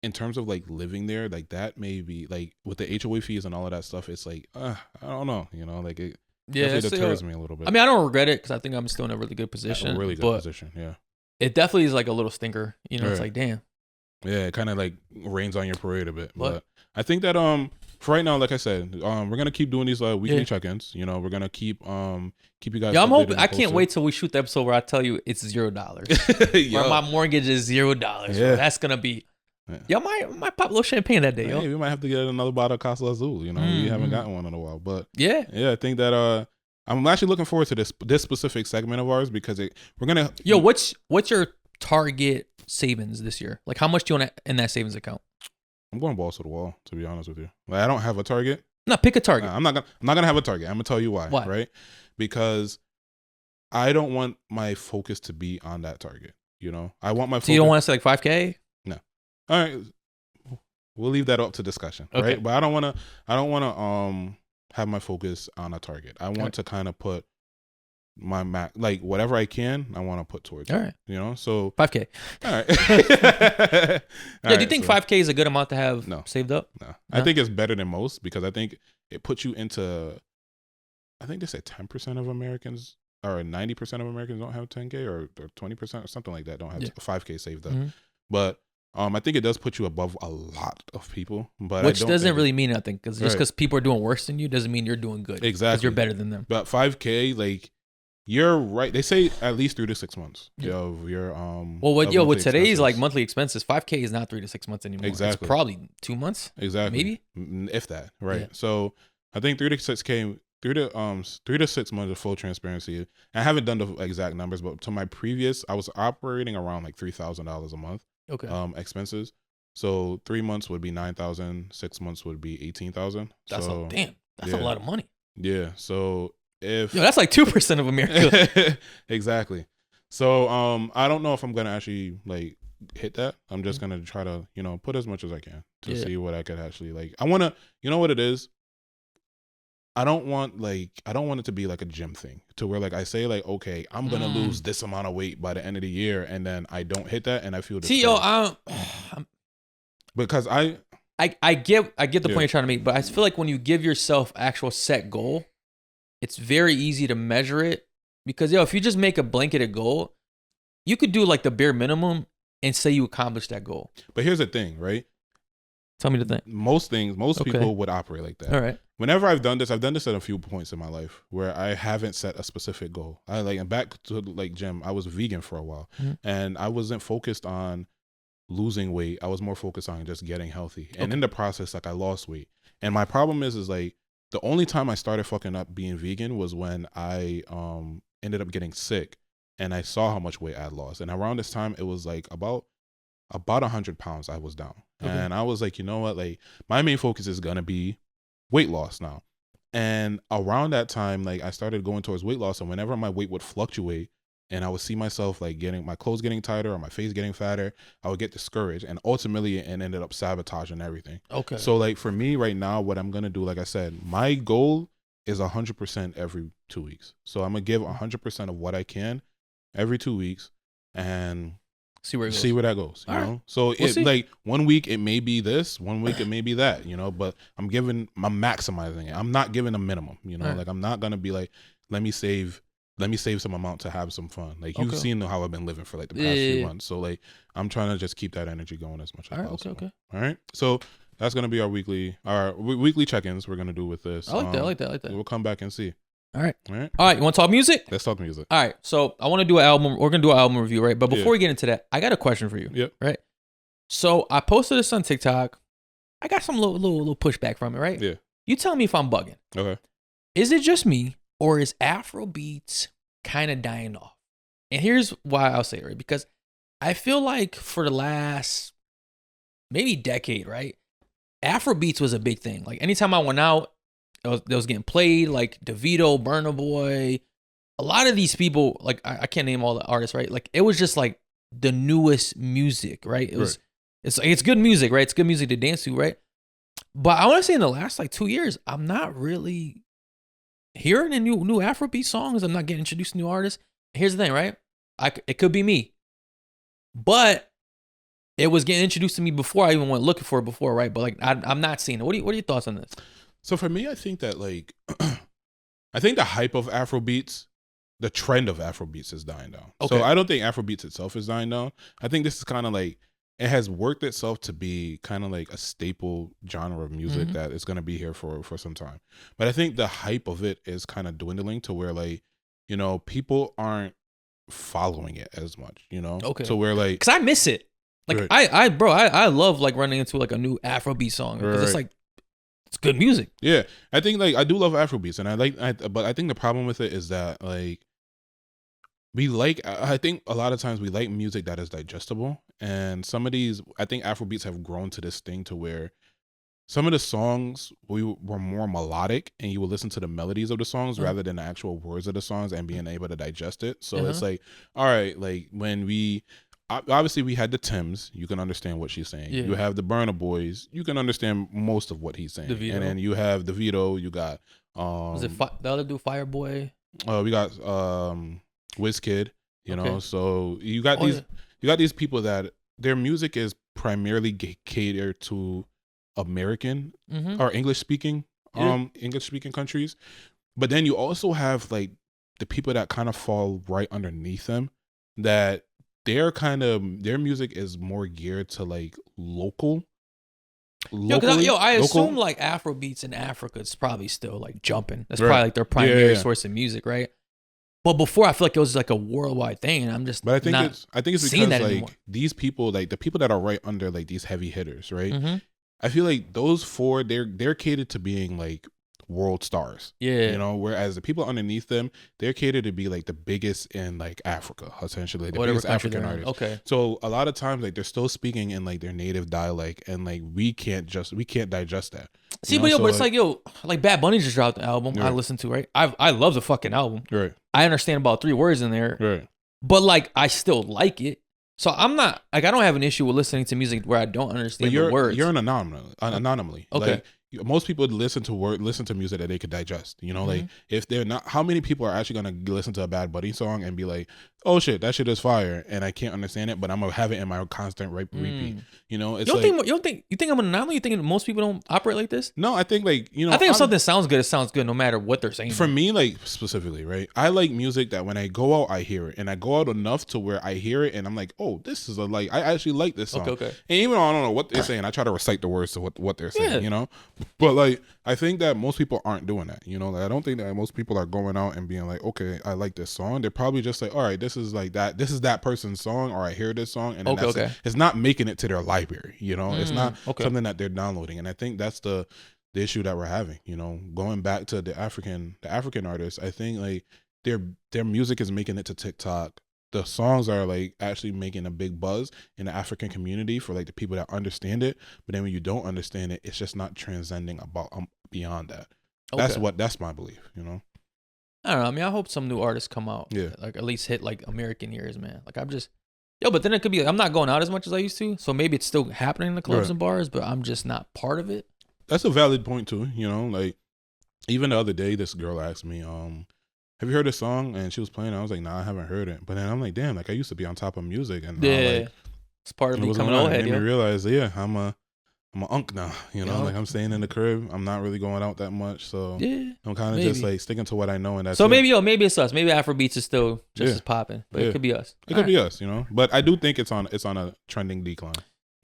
in terms of like living there, like that maybe like with the HOA fees and all of that stuff, it's like I don't know, you know, like it definitely deters me a little bit. I mean, I don't regret it because I think I'm still in a really good position. A really good position, yeah. It definitely is like a little stinker, you know. Right. It's like damn. Yeah, it kind of like rains on your parade a bit. But I think that for right now, like I said, we're gonna keep doing these weekly check-ins. You know, we're gonna keep you guys. Yeah, I'm hoping. I can't wait till we shoot the episode where I tell you it's $0. Where my mortgage is $0. Yeah. That's gonna be. Yeah. Yo, might pop a little champagne that day. Yo, we might have to get another bottle of Casa Azul. You know, we haven't gotten one in a while. But yeah, I think that I'm actually looking forward to this specific segment of ours because we're gonna. Yo, what's your target savings this year? Like, how much do you want in that savings account? I'm going balls to the wall, to be honest with you. Like, I don't have a target. No, pick a target. I'm not gonna have a target. I'm gonna tell you why. Why? Right? Because I don't want my focus to be on that target. You know, I want my. So you don't want to say like 5K? No. All right, we'll leave that up to discussion. Okay. Right? But I don't want to have my focus on a target. I want to kind of put my like whatever I can, I want to put towards it. All right. You know, so 5K. All right. Do you think 5K is a good amount to have saved up? No. I think it's better than most because I think it puts you into, I think they say 10% of Americans or 90% of Americans don't have 10K or 20% or something like that don't have 5K saved up. Mm-hmm. But I think it does put you above a lot of people, but which doesn't really mean nothing because just because people are doing worse than you doesn't mean you're doing good. Exactly. Because you're better than them. But 5K, like, you're right. They say at least 3 to 6 months. Of your Well, with today's expenses. Like monthly expenses, 5K is not 3 to 6 months anymore. Exactly. It's probably 2 months. Exactly. Maybe if that. Right. Yeah. So I think 3 to 6K. 3 to 6 months of full transparency. I haven't done the exact numbers, but to my previous, I was operating around like $3,000 a month. Okay. Expenses. So 3 months would be 9,000. 6 months would be 18,000. That's a lot of money. Yeah. So that's like 2% of America. Exactly. So I don't know if I'm gonna actually like hit that. I'm just gonna try to put as much as I can to see what I could actually like. I want to what it is. I don't want it to be like a gym thing to where like I say like, okay, I'm gonna lose this amount of weight by the end of the year, and then I don't hit that, and I feel discouraged. Because I get the point you're trying to make, but I feel like when you give yourself actual set goal, it's very easy to measure it because if you just make a blanketed goal, you could do like the bare minimum and say you accomplished that goal. But here's the thing, right? Tell me the thing. Most people would operate like that. All right. Whenever I've done this at a few points in my life where I haven't set a specific goal. And back to like Jim, I was vegan for a while and I wasn't focused on losing weight. I was more focused on just getting healthy. And in the process, like I lost weight. And my problem is like the only time I started fucking up being vegan was when I ended up getting sick and I saw how much weight I had lost. And around this time, it was like about 100 pounds I was down. Okay. And I was like, you know what? Like my main focus is going to be weight loss now. And around that time, like I started going towards weight loss. And whenever my weight would fluctuate and I would see myself like getting my clothes getting tighter or my face getting fatter, I would get discouraged. And ultimately it ended up sabotaging everything. Okay. So like for me right now, what I'm going to do, like I said, my goal is 100% every 2 weeks. So I'm going to give 100% of what I can every 2 weeks and see where that goes. You know? Right. So like 1 week it may be this, 1 week it may be that, but I'm maximizing it. I'm not giving a minimum, like I'm not gonna be like, let me save some amount to have some fun. Like you've seen how I've been living for like the past few months. So like I'm trying to just keep that energy going as much as possible. Okay. All right. So that's gonna be our weekly check-ins we're gonna do with this. I like that. We'll come back and see. All right. You want to talk music? Let's talk music. All right. So I want to do an album. We're going to do an album review, right? But before we get into that, I got a question for you. Yep. Right. So I posted this on TikTok. I got some little pushback from it, right? Yeah. You tell me if I'm bugging. Okay. Is it just me, or is Afro Beats kind of dying off? And here's why I'll say it, right? Because I feel like for the last maybe decade, right? Afro Beats was a big thing. Like anytime I went out, it was getting played. Like DeVito, Burna Boy, a lot of these people. Like I can't name all the artists, right? Like it was just like the newest music, right? It was. Right. It's good music, right? It's good music to dance to, right? But I want to say in the last like 2 years, I'm not really hearing the new Afrobeat songs. I'm not getting introduced to new artists. Here's the thing, right? It could be me, but it was getting introduced to me before I even went looking for it before, right? But like I'm not seeing it. What are your thoughts on this? So for me, I think that like I think the hype of Afrobeats, the trend of Afrobeats is dying down. Okay. So I don't think Afrobeats itself is dying down. I think this is kind of like it has worked itself to be kind of like a staple genre of music that is going to be here for some time. But I think the hype of it is kind of dwindling to where like, you know, people aren't following it as much, you know? Okay. So we're like, because I miss it. Like I love like running into like a new Afrobeat song because it's like it's good music. Yeah, I think like I do love Afrobeats, and but I think the problem with it is that like I think a lot of times we like music that is digestible, and some of these I think Afrobeats have grown to this thing to where some of the songs were more melodic, and you would listen to the melodies of the songs rather than the actual words of the songs and being able to digest it. So it's like, all right, like when we. Obviously, we had the Tims. You can understand what she's saying. Yeah. You have the Burna Boys. You can understand most of what he's saying. DeVito. And then you have DeVito. You got was it the other dude, Fireboy? We got WizKid. You know, so you got you got these people that their music is primarily catered to American or English speaking countries. But then you also have like the people that kind of fall right underneath them that. Their music is more geared to like local. I assume like Afro Beats in Africa is probably still like jumping. That's probably like their primary source of music, right? But before I feel like it was like a worldwide thing, and I'm just. But I think it's because like anymore. These people, like the people that are right under like these heavy hitters, right? I feel like those four, they're catered to being like world stars, you know, whereas the people underneath them, they're catered to be like the biggest in like Africa, essentially the biggest African artists. Okay, so a lot of times like they're still speaking in like their native dialect, and like we can't digest that. See, but it's like Bad Bunny just dropped the album. I listened to, right? I love the fucking album. Right, I understand about 3 words in there. Right, but like I still like it. So I'm not like I don't have an issue with listening to music where I don't understand the words. You're an anomaly. Okay. Like, most people listen to music that they could digest. You know, like if they're not, how many people are actually gonna listen to a Bad Bunny song and be like, "Oh shit, that shit is fire," and I can't understand it, but I'm gonna have it in my constant repeat. You know, it's you think I'm an anomaly? You think most people don't operate like this? No, I think like I think if something sounds good, it sounds good no matter what they're saying. For me, like specifically, right? I like music that when I go out, I hear it, and I go out enough to where I hear it, and I'm like, "Oh, this is I actually like this song." Okay. And even though I don't know what they're saying, I try to recite the words to what they're saying. Yeah. You know. But like, I think that most people aren't doing that. You know, like I don't think that most people are going out and being like, okay, I like this song. They're probably just like, all right, this is like that. This is that person's song, or I hear this song, and then that's it. It's not making it to their library. You know, it's not something that they're downloading. And I think that's the issue that we're having. You know, going back to the African artists, I think like their music is making it to TikTok. The songs are like actually making a big buzz in the African community for like the people that understand it. But then when you don't understand it, it's just not transcending about beyond that. That's my belief, you know? I don't know. I mean, I hope some new artists come out. Yeah. Like at least hit like American ears, man. Like but then it could be, I'm not going out as much as I used to. So maybe it's still happening in the clubs and bars, but I'm just not part of it. That's a valid point too. You know, like even the other day, this girl asked me, have you heard this song? And she was playing. I was like, nah, I haven't heard it. But then I'm like, damn, like I used to be on top of music, and like, it's part of becoming old head. It made me realize, I'm a unk now. You know, like I'm staying in the crib. I'm not really going out that much, so I'm kind of just like sticking to what I know, and that's so maybe it's us. Maybe Afrobeats is still just as popping, but it could be us. It could be us, you know. But I do think it's on a trending decline.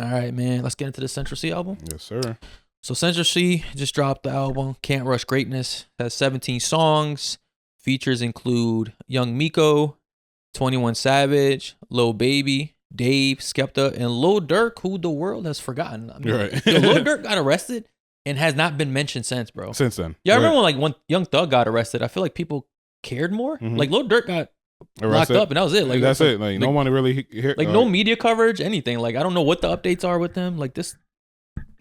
All right, man. Let's get into the Central Cee album. Yes, sir. So Central Cee just dropped the album Can't Rush Greatness. It has 17 songs. Features include Young Miko, 21 Savage, Lil Baby, Dave, Skepta, and Lil Durk, who the world has forgotten. I mean, Lil Durk got arrested and has not been mentioned since, bro. Since then. Yeah, I remember when Young Thug got arrested. I feel like people cared more. Like Lil Durk got locked up and that was it. Like that's it. Like no one really hear, like no media coverage, anything. Like I don't know what the updates are with them. Like this,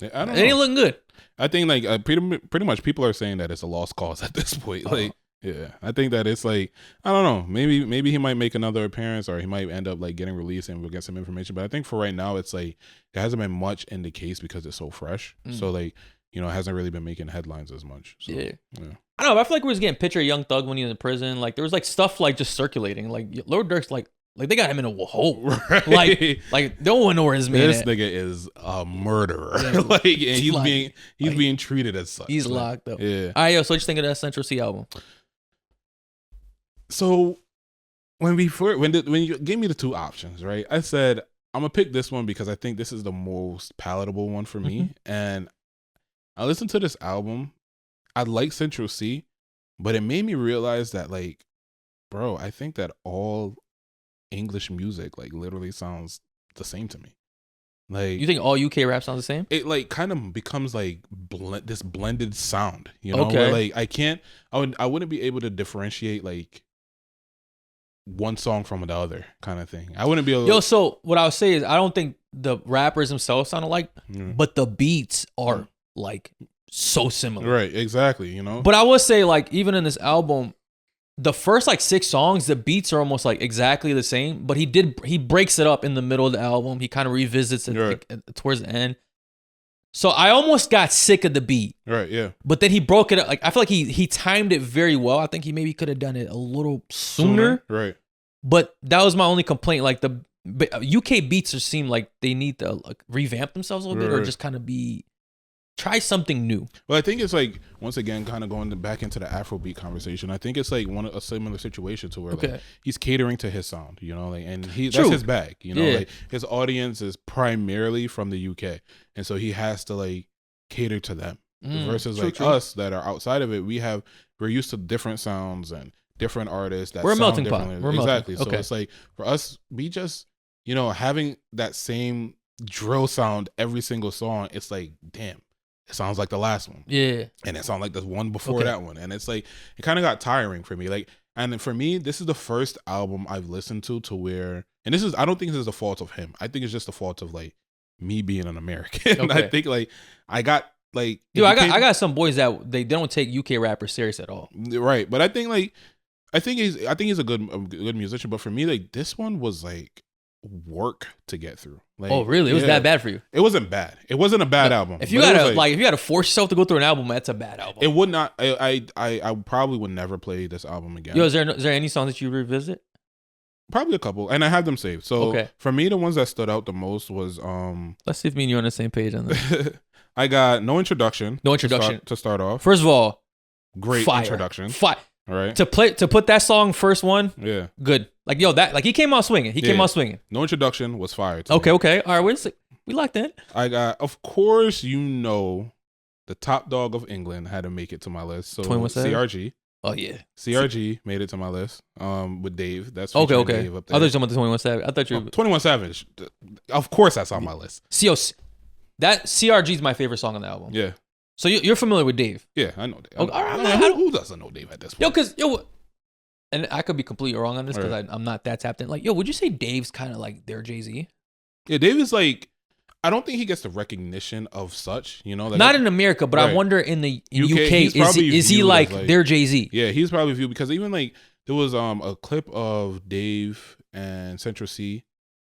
I don't know. It ain't looking good. I think like pretty much people are saying that it's a lost cause at this point. Like yeah, I think that it's like I don't know. Maybe he might make another appearance or he might end up like getting released and we'll get some information. But I think for right now, it's like there hasn't been much in the case because it's so fresh. So like it hasn't really been making headlines as much. So, yeah. I don't know. I feel like we was getting a picture of Young Thug when he was in prison. Like there was like stuff like just circulating. Like Lil Durk's like they got him in a hole. Right. Like no one know where his man. This nigga is a murderer. Yeah, like and he's being treated as such. He's locked up. Yeah. All right, yo. So what you think of that Central Cee album? So when you gave me the two options, right? I said I'm gonna pick this one because I think this is the most palatable one for me. And I listened to this album. I like Central Cee, but it made me realize that like, bro, I think that all English music like literally sounds the same to me. Like, you think all UK rap sounds the same? It like kind of becomes like this blended sound, where like I wouldn't be able to differentiate like one song from the other kind of thing. I wouldn't be able so what I would say is I don't think the rappers themselves sound alike, but the beats are like so similar. Right, exactly, But I will say like even in this album, the first like 6 songs, the beats are almost like exactly the same, but he breaks it up in the middle of the album. He kind of revisits it like, towards the end. So I almost got sick of the beat. Right, yeah. But then he broke it up. Like I feel like he timed it very well. I think he maybe could have done it a little sooner. Right. But that was my only complaint. Like the UK beats just seem like they need to like revamp themselves a little bit or just kind of try something new. Well, I think it's like once again, kind of going back into the Afro beat conversation. I think it's like a similar situation to where like he's catering to his sound, like, and that's his bag, like his audience is primarily from the UK, and so he has to like cater to them. Versus us that are outside of it, we're used to different sounds and different artists that we're a sound melting pot. Exactly. So it's like for us, we just having that same drill sound every single song. It's like damn. It sounds like the last one. Yeah. And it sounds like the one before that one. And it's like, it kind of got tiring for me. Like, and for me, this is the first album I've listened to where, and I don't think this is the fault of him. I think it's just the fault of like me being an American. I think like, I got like. Dude, I got some boys that they don't take UK rappers serious at all. Right. But I think like, I think he's a good musician. But for me, like this one was like work to get through. Like, oh really? It was that bad for you? It wasn't bad. It wasn't a bad album. If you gotta if you gotta force yourself to go through an album, that's a bad album. It would not. I probably would never play this album again. Yo, is there any songs that you revisit? Probably a couple, and I have them saved. So for me, the ones that stood out the most was Let's see if me and you are on the same page on this. I got No Introduction. No Introduction to start off. First of all, great introduction. All right. To put that song first one. Yeah. Good. Like he came out swinging. He came out swinging. No Introduction was fire. Okay. All right. We locked in. I got, of course, the top dog of England had to make it to my list. So CRG. Oh yeah. CRG made it to my list. With Dave. That's okay. Dave up there. I thought you were talking about the 21 Savage. I thought you 21 Savage. Of course, that's on my list. That CRG is my favorite song on the album. Yeah. So you're familiar with Dave? Yeah, I know Dave. Okay, all right, who doesn't know Dave at this point? And I could be completely wrong on this because I'm not that tapped in. Like, would you say Dave's kind of like their Jay-Z? Yeah, Dave is like, I don't think he gets the recognition of such, Like not in America, but I wonder in UK is he like their Jay-Z? Yeah, he's probably viewed because even like there was a clip of Dave and Central Cee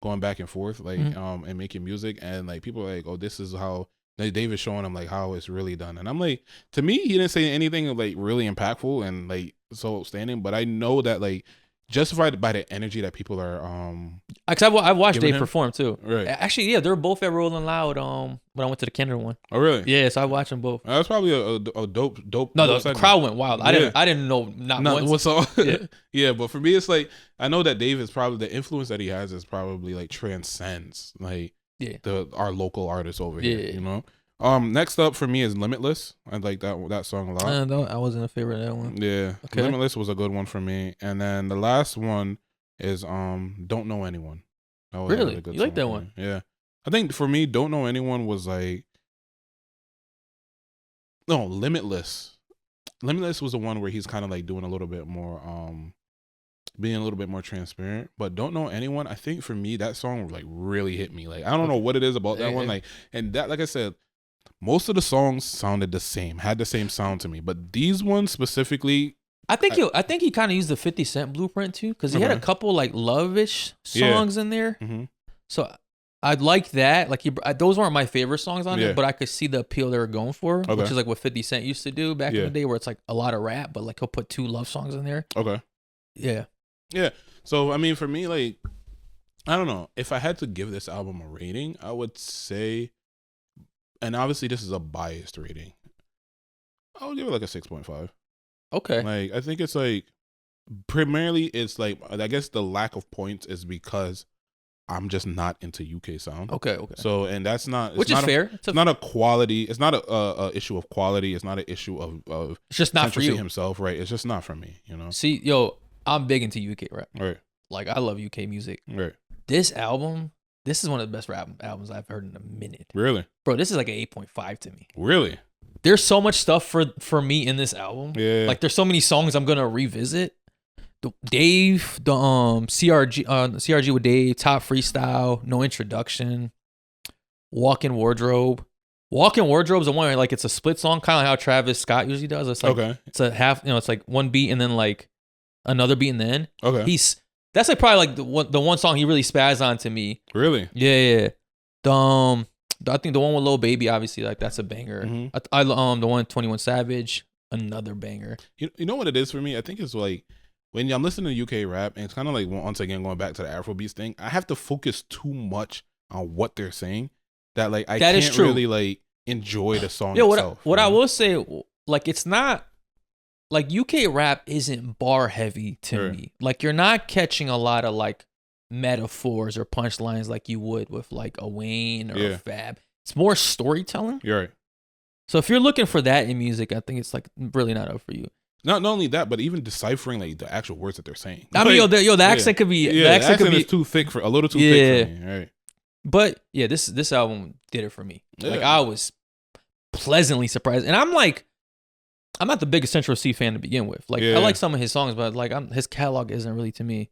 going back and forth like and making music, and like people are like, oh, this is how. Like David showing him like how it's really done, and I'm like, to me, he didn't say anything like really impactful and like so outstanding. But I know that like justified by the energy that people are. Because I've watched Dave perform too. Right. Actually, yeah, they're both at Rolling Loud. When I went to the Kendrick one. Oh really? Yeah, so I watched them both. That's probably a dope. No, the crowd went wild. I didn't know once. Yeah, but for me, it's like I know that Dave is probably the influence that he has is probably like transcends like. Yeah, our local artists over here, Next up for me is Limitless. I like that song a lot. I wasn't a favorite of that one. Yeah, okay. Limitless was a good one for me. And then the last one is Don't Know Anyone. Really, you like that one? Yeah, I think for me, Don't Know Anyone was like Limitless. Limitless was the one where he's kind of like doing a little bit more, being a little bit more transparent. But Don't Know Anyone, I think for me that song like really hit me. Like I don't know what it is about that one. Like, and that, like I said, most of the songs sounded the same, had the same sound to me. But these ones specifically, I think he kind of used the 50 Cent blueprint too, because he had a couple like love-ish songs in there. Mm-hmm. So I'd like that. Like those weren't my favorite songs on it, but I could see the appeal they were going for, which is like what 50 Cent used to do back in the day, where it's like a lot of rap, but like he'll put 2 love songs in there. Okay. Yeah. Yeah. So I mean, for me, like, I don't know, if I had to give this album a rating, I would say, and obviously this is a biased rating, I would give it like a 6.5. Okay. Like, I think it's like, primarily it's like, I guess the lack of points is because I'm just not into UK sound. Okay. So, and that's not, which is fair. It's not a quality. It's not a issue of quality. It's not an issue of it's just not Central for you Cee himself, right? It's just not for me, you know. See, yo, I'm big into UK rap. Right. Like I love UK music. Right. This album, this is one of the best rap albums I've heard in a minute. Really? Bro, this is like an 8.5 to me. Really? There's so much stuff for me in this album. Yeah. Like there's so many songs I'm gonna revisit. Dave, the CRG with Dave, Top Freestyle, No Introduction, Walk-in Wardrobe. Walk-in Wardrobe is the one where like it's a split song, kind of like how Travis Scott usually does. It's like it's a half, it's like one beat and then like another beat and then that's like probably like the one song he really spazzed on to me. Really? Yeah. I think the one with Lil Baby, obviously, like that's a banger. Mm-hmm. I the one with 21 Savage, another banger. You know what it is for me? I think it's like, when I'm listening to UK rap, and it's kind of like, once again, going back to the Afro Beats thing, I have to focus too much on what they're saying that like I can't really like enjoy the song itself. What I will say, like, it's not like UK rap isn't bar heavy to me. Like, you're not catching a lot of like metaphors or punchlines like you would with like a Wayne or a Fab. It's more storytelling. You're right. So if you're looking for that in music, I think it's like really not up for you. Not only that, but even deciphering like the actual words that they're saying. I mean, the accent could be the accent could be too thick a little too thick for me. Right. But yeah, this album did it for me. Yeah. Like I was pleasantly surprised, and I'm not the biggest Central Cee fan to begin with. Like I like some of his songs, but like his catalog isn't really to me.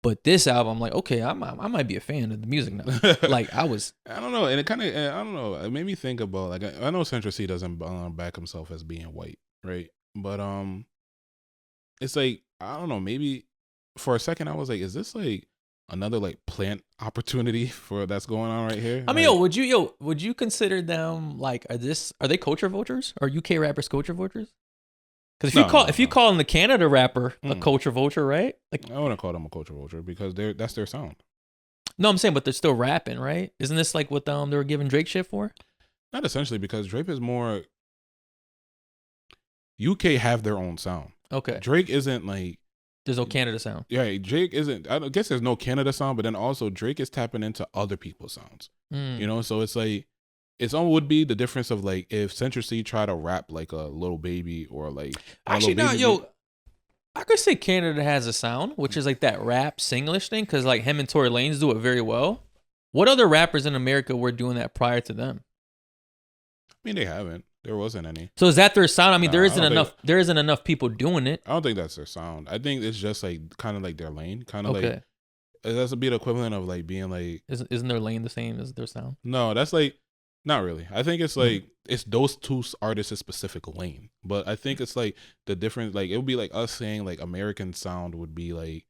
But this album, I'm like, okay, I might be a fan of the music now. Like I don't know, and it kind of, I don't know, it made me think about like I know Central Cee doesn't back himself as being white, right? But it's like, I don't know, maybe for a second I was like, is this like another like plant opportunity for that's going on right here? I mean, like, would you consider them like, are they culture vultures? Are UK rappers culture vultures? Because if you call them the Canada rapper a culture vulture, right? Like I wouldn't call them a culture vulture because that's their sound. No, I'm saying, but they're still rapping, right? Isn't this like what they were giving Drake shit for? Not essentially, because Drake is more. UK have their own sound. Okay. Drake isn't like. There's no Canada sound. Yeah, Drake isn't. I guess there's no Canada sound, but then also Drake is tapping into other people's sounds. You know, so it's like, it's all would be the difference of like if Central Cee tried to rap like a Lil Baby or like. Actually, no, I could say Canada has a sound, which is like that rap Singlish thing, because like him and Tory Lanez do it very well. What other rappers in America were doing that prior to them? I mean, they haven't. There wasn't any. So is that their sound? I mean, there isn't enough people doing it. I don't think that's their sound. I think it's just like kind of like their lane, kind of like that's a bit equivalent of like being like. Isn't their lane the same as their sound? No, that's like not really. I think it's like it's those two artists' specific lane, but I think it's like the difference. Like it would be like us saying like American sound would be like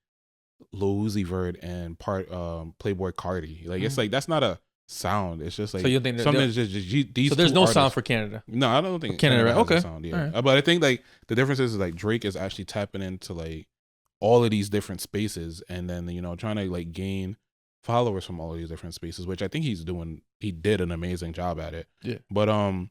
Lil Uzi Vert and Playboy Cardi. Like it's like that's not a sound. It's just like so you think something is just these. So there's no artists. sound for Canada. No, I don't think Canada has a sound. Yeah, right. But I think like the difference is like Drake is actually tapping into like all of these different spaces, and then trying to like gain followers from all of these different spaces, which I think he did an amazing job at it. Yeah. But and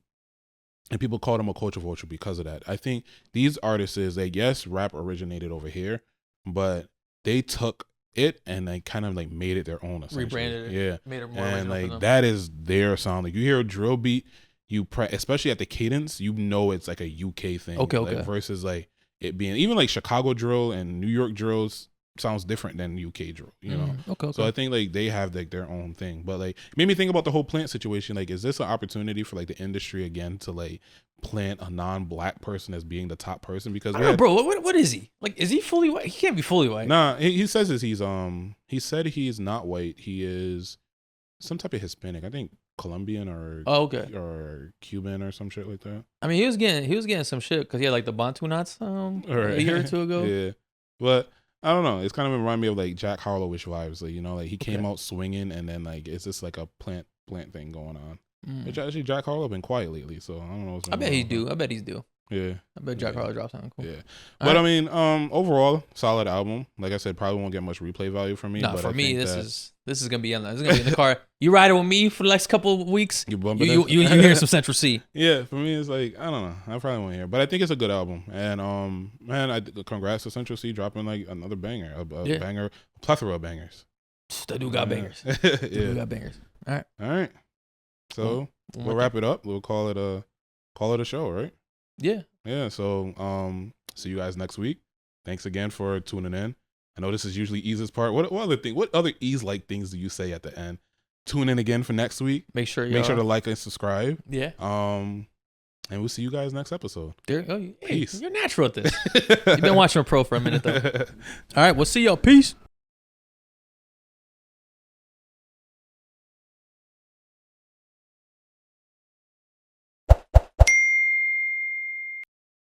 people called him a culture vulture because of that. I think these artists is like, yes, rap originated over here, but they took it and they kind of like made it their own, rebranded it, yeah, made it more and like that is their sound. Like you hear a drill beat, especially at the cadence, it's like a UK thing. Okay. Like, versus like it being even like Chicago drill and New York drills sounds different than UK drill, you know? Okay. So I think like they have like their own thing, but like it made me think about the whole plant situation. Like, is this an opportunity for like the industry again to like plant a non-black person as being the top person? Because bro, what is he? Like, is he fully white? He can't be fully white. Nah, he says this. He said he's not white. He is some type of Hispanic. I think Colombian or Cuban or some shit like that. I mean, he was getting some shit because he had like the Bantu knots a year or two ago. Yeah, but I don't know. It's kind of remind me of like Jack Harlow-ish vibes. Like, you know, like he came out swinging, and then like it's just like a plant thing going on. Which actually Jack Harlow been quiet lately, so I don't know. I bet he's due. I bet he's due. Yeah, I bet Jack Harlow dropped something cool. Yeah, but I mean, overall, solid album. Like I said, probably won't get much replay value from me. No, but for me, this is gonna be in the car. You ride it with me for the next couple of weeks. You hear some Central Cee. Yeah, for me, it's like I don't know. I probably won't hear, but I think it's a good album. And man, congrats to Central Cee dropping like another banger, a banger, plethora of bangers. That dude got bangers. Dude got bangers. All right. So we'll wrap it up. We'll call it a show, right? Yeah. So see you guys next week. Thanks again for tuning in. I know this is usually Ease's part. What other Ease like things do you say at the end? Tune in again for next week. Make sure to like and subscribe. Yeah. And we'll see you guys next episode. Peace. You're natural at this. You've been watching a pro for a minute though. All right, we'll see y'all. Peace.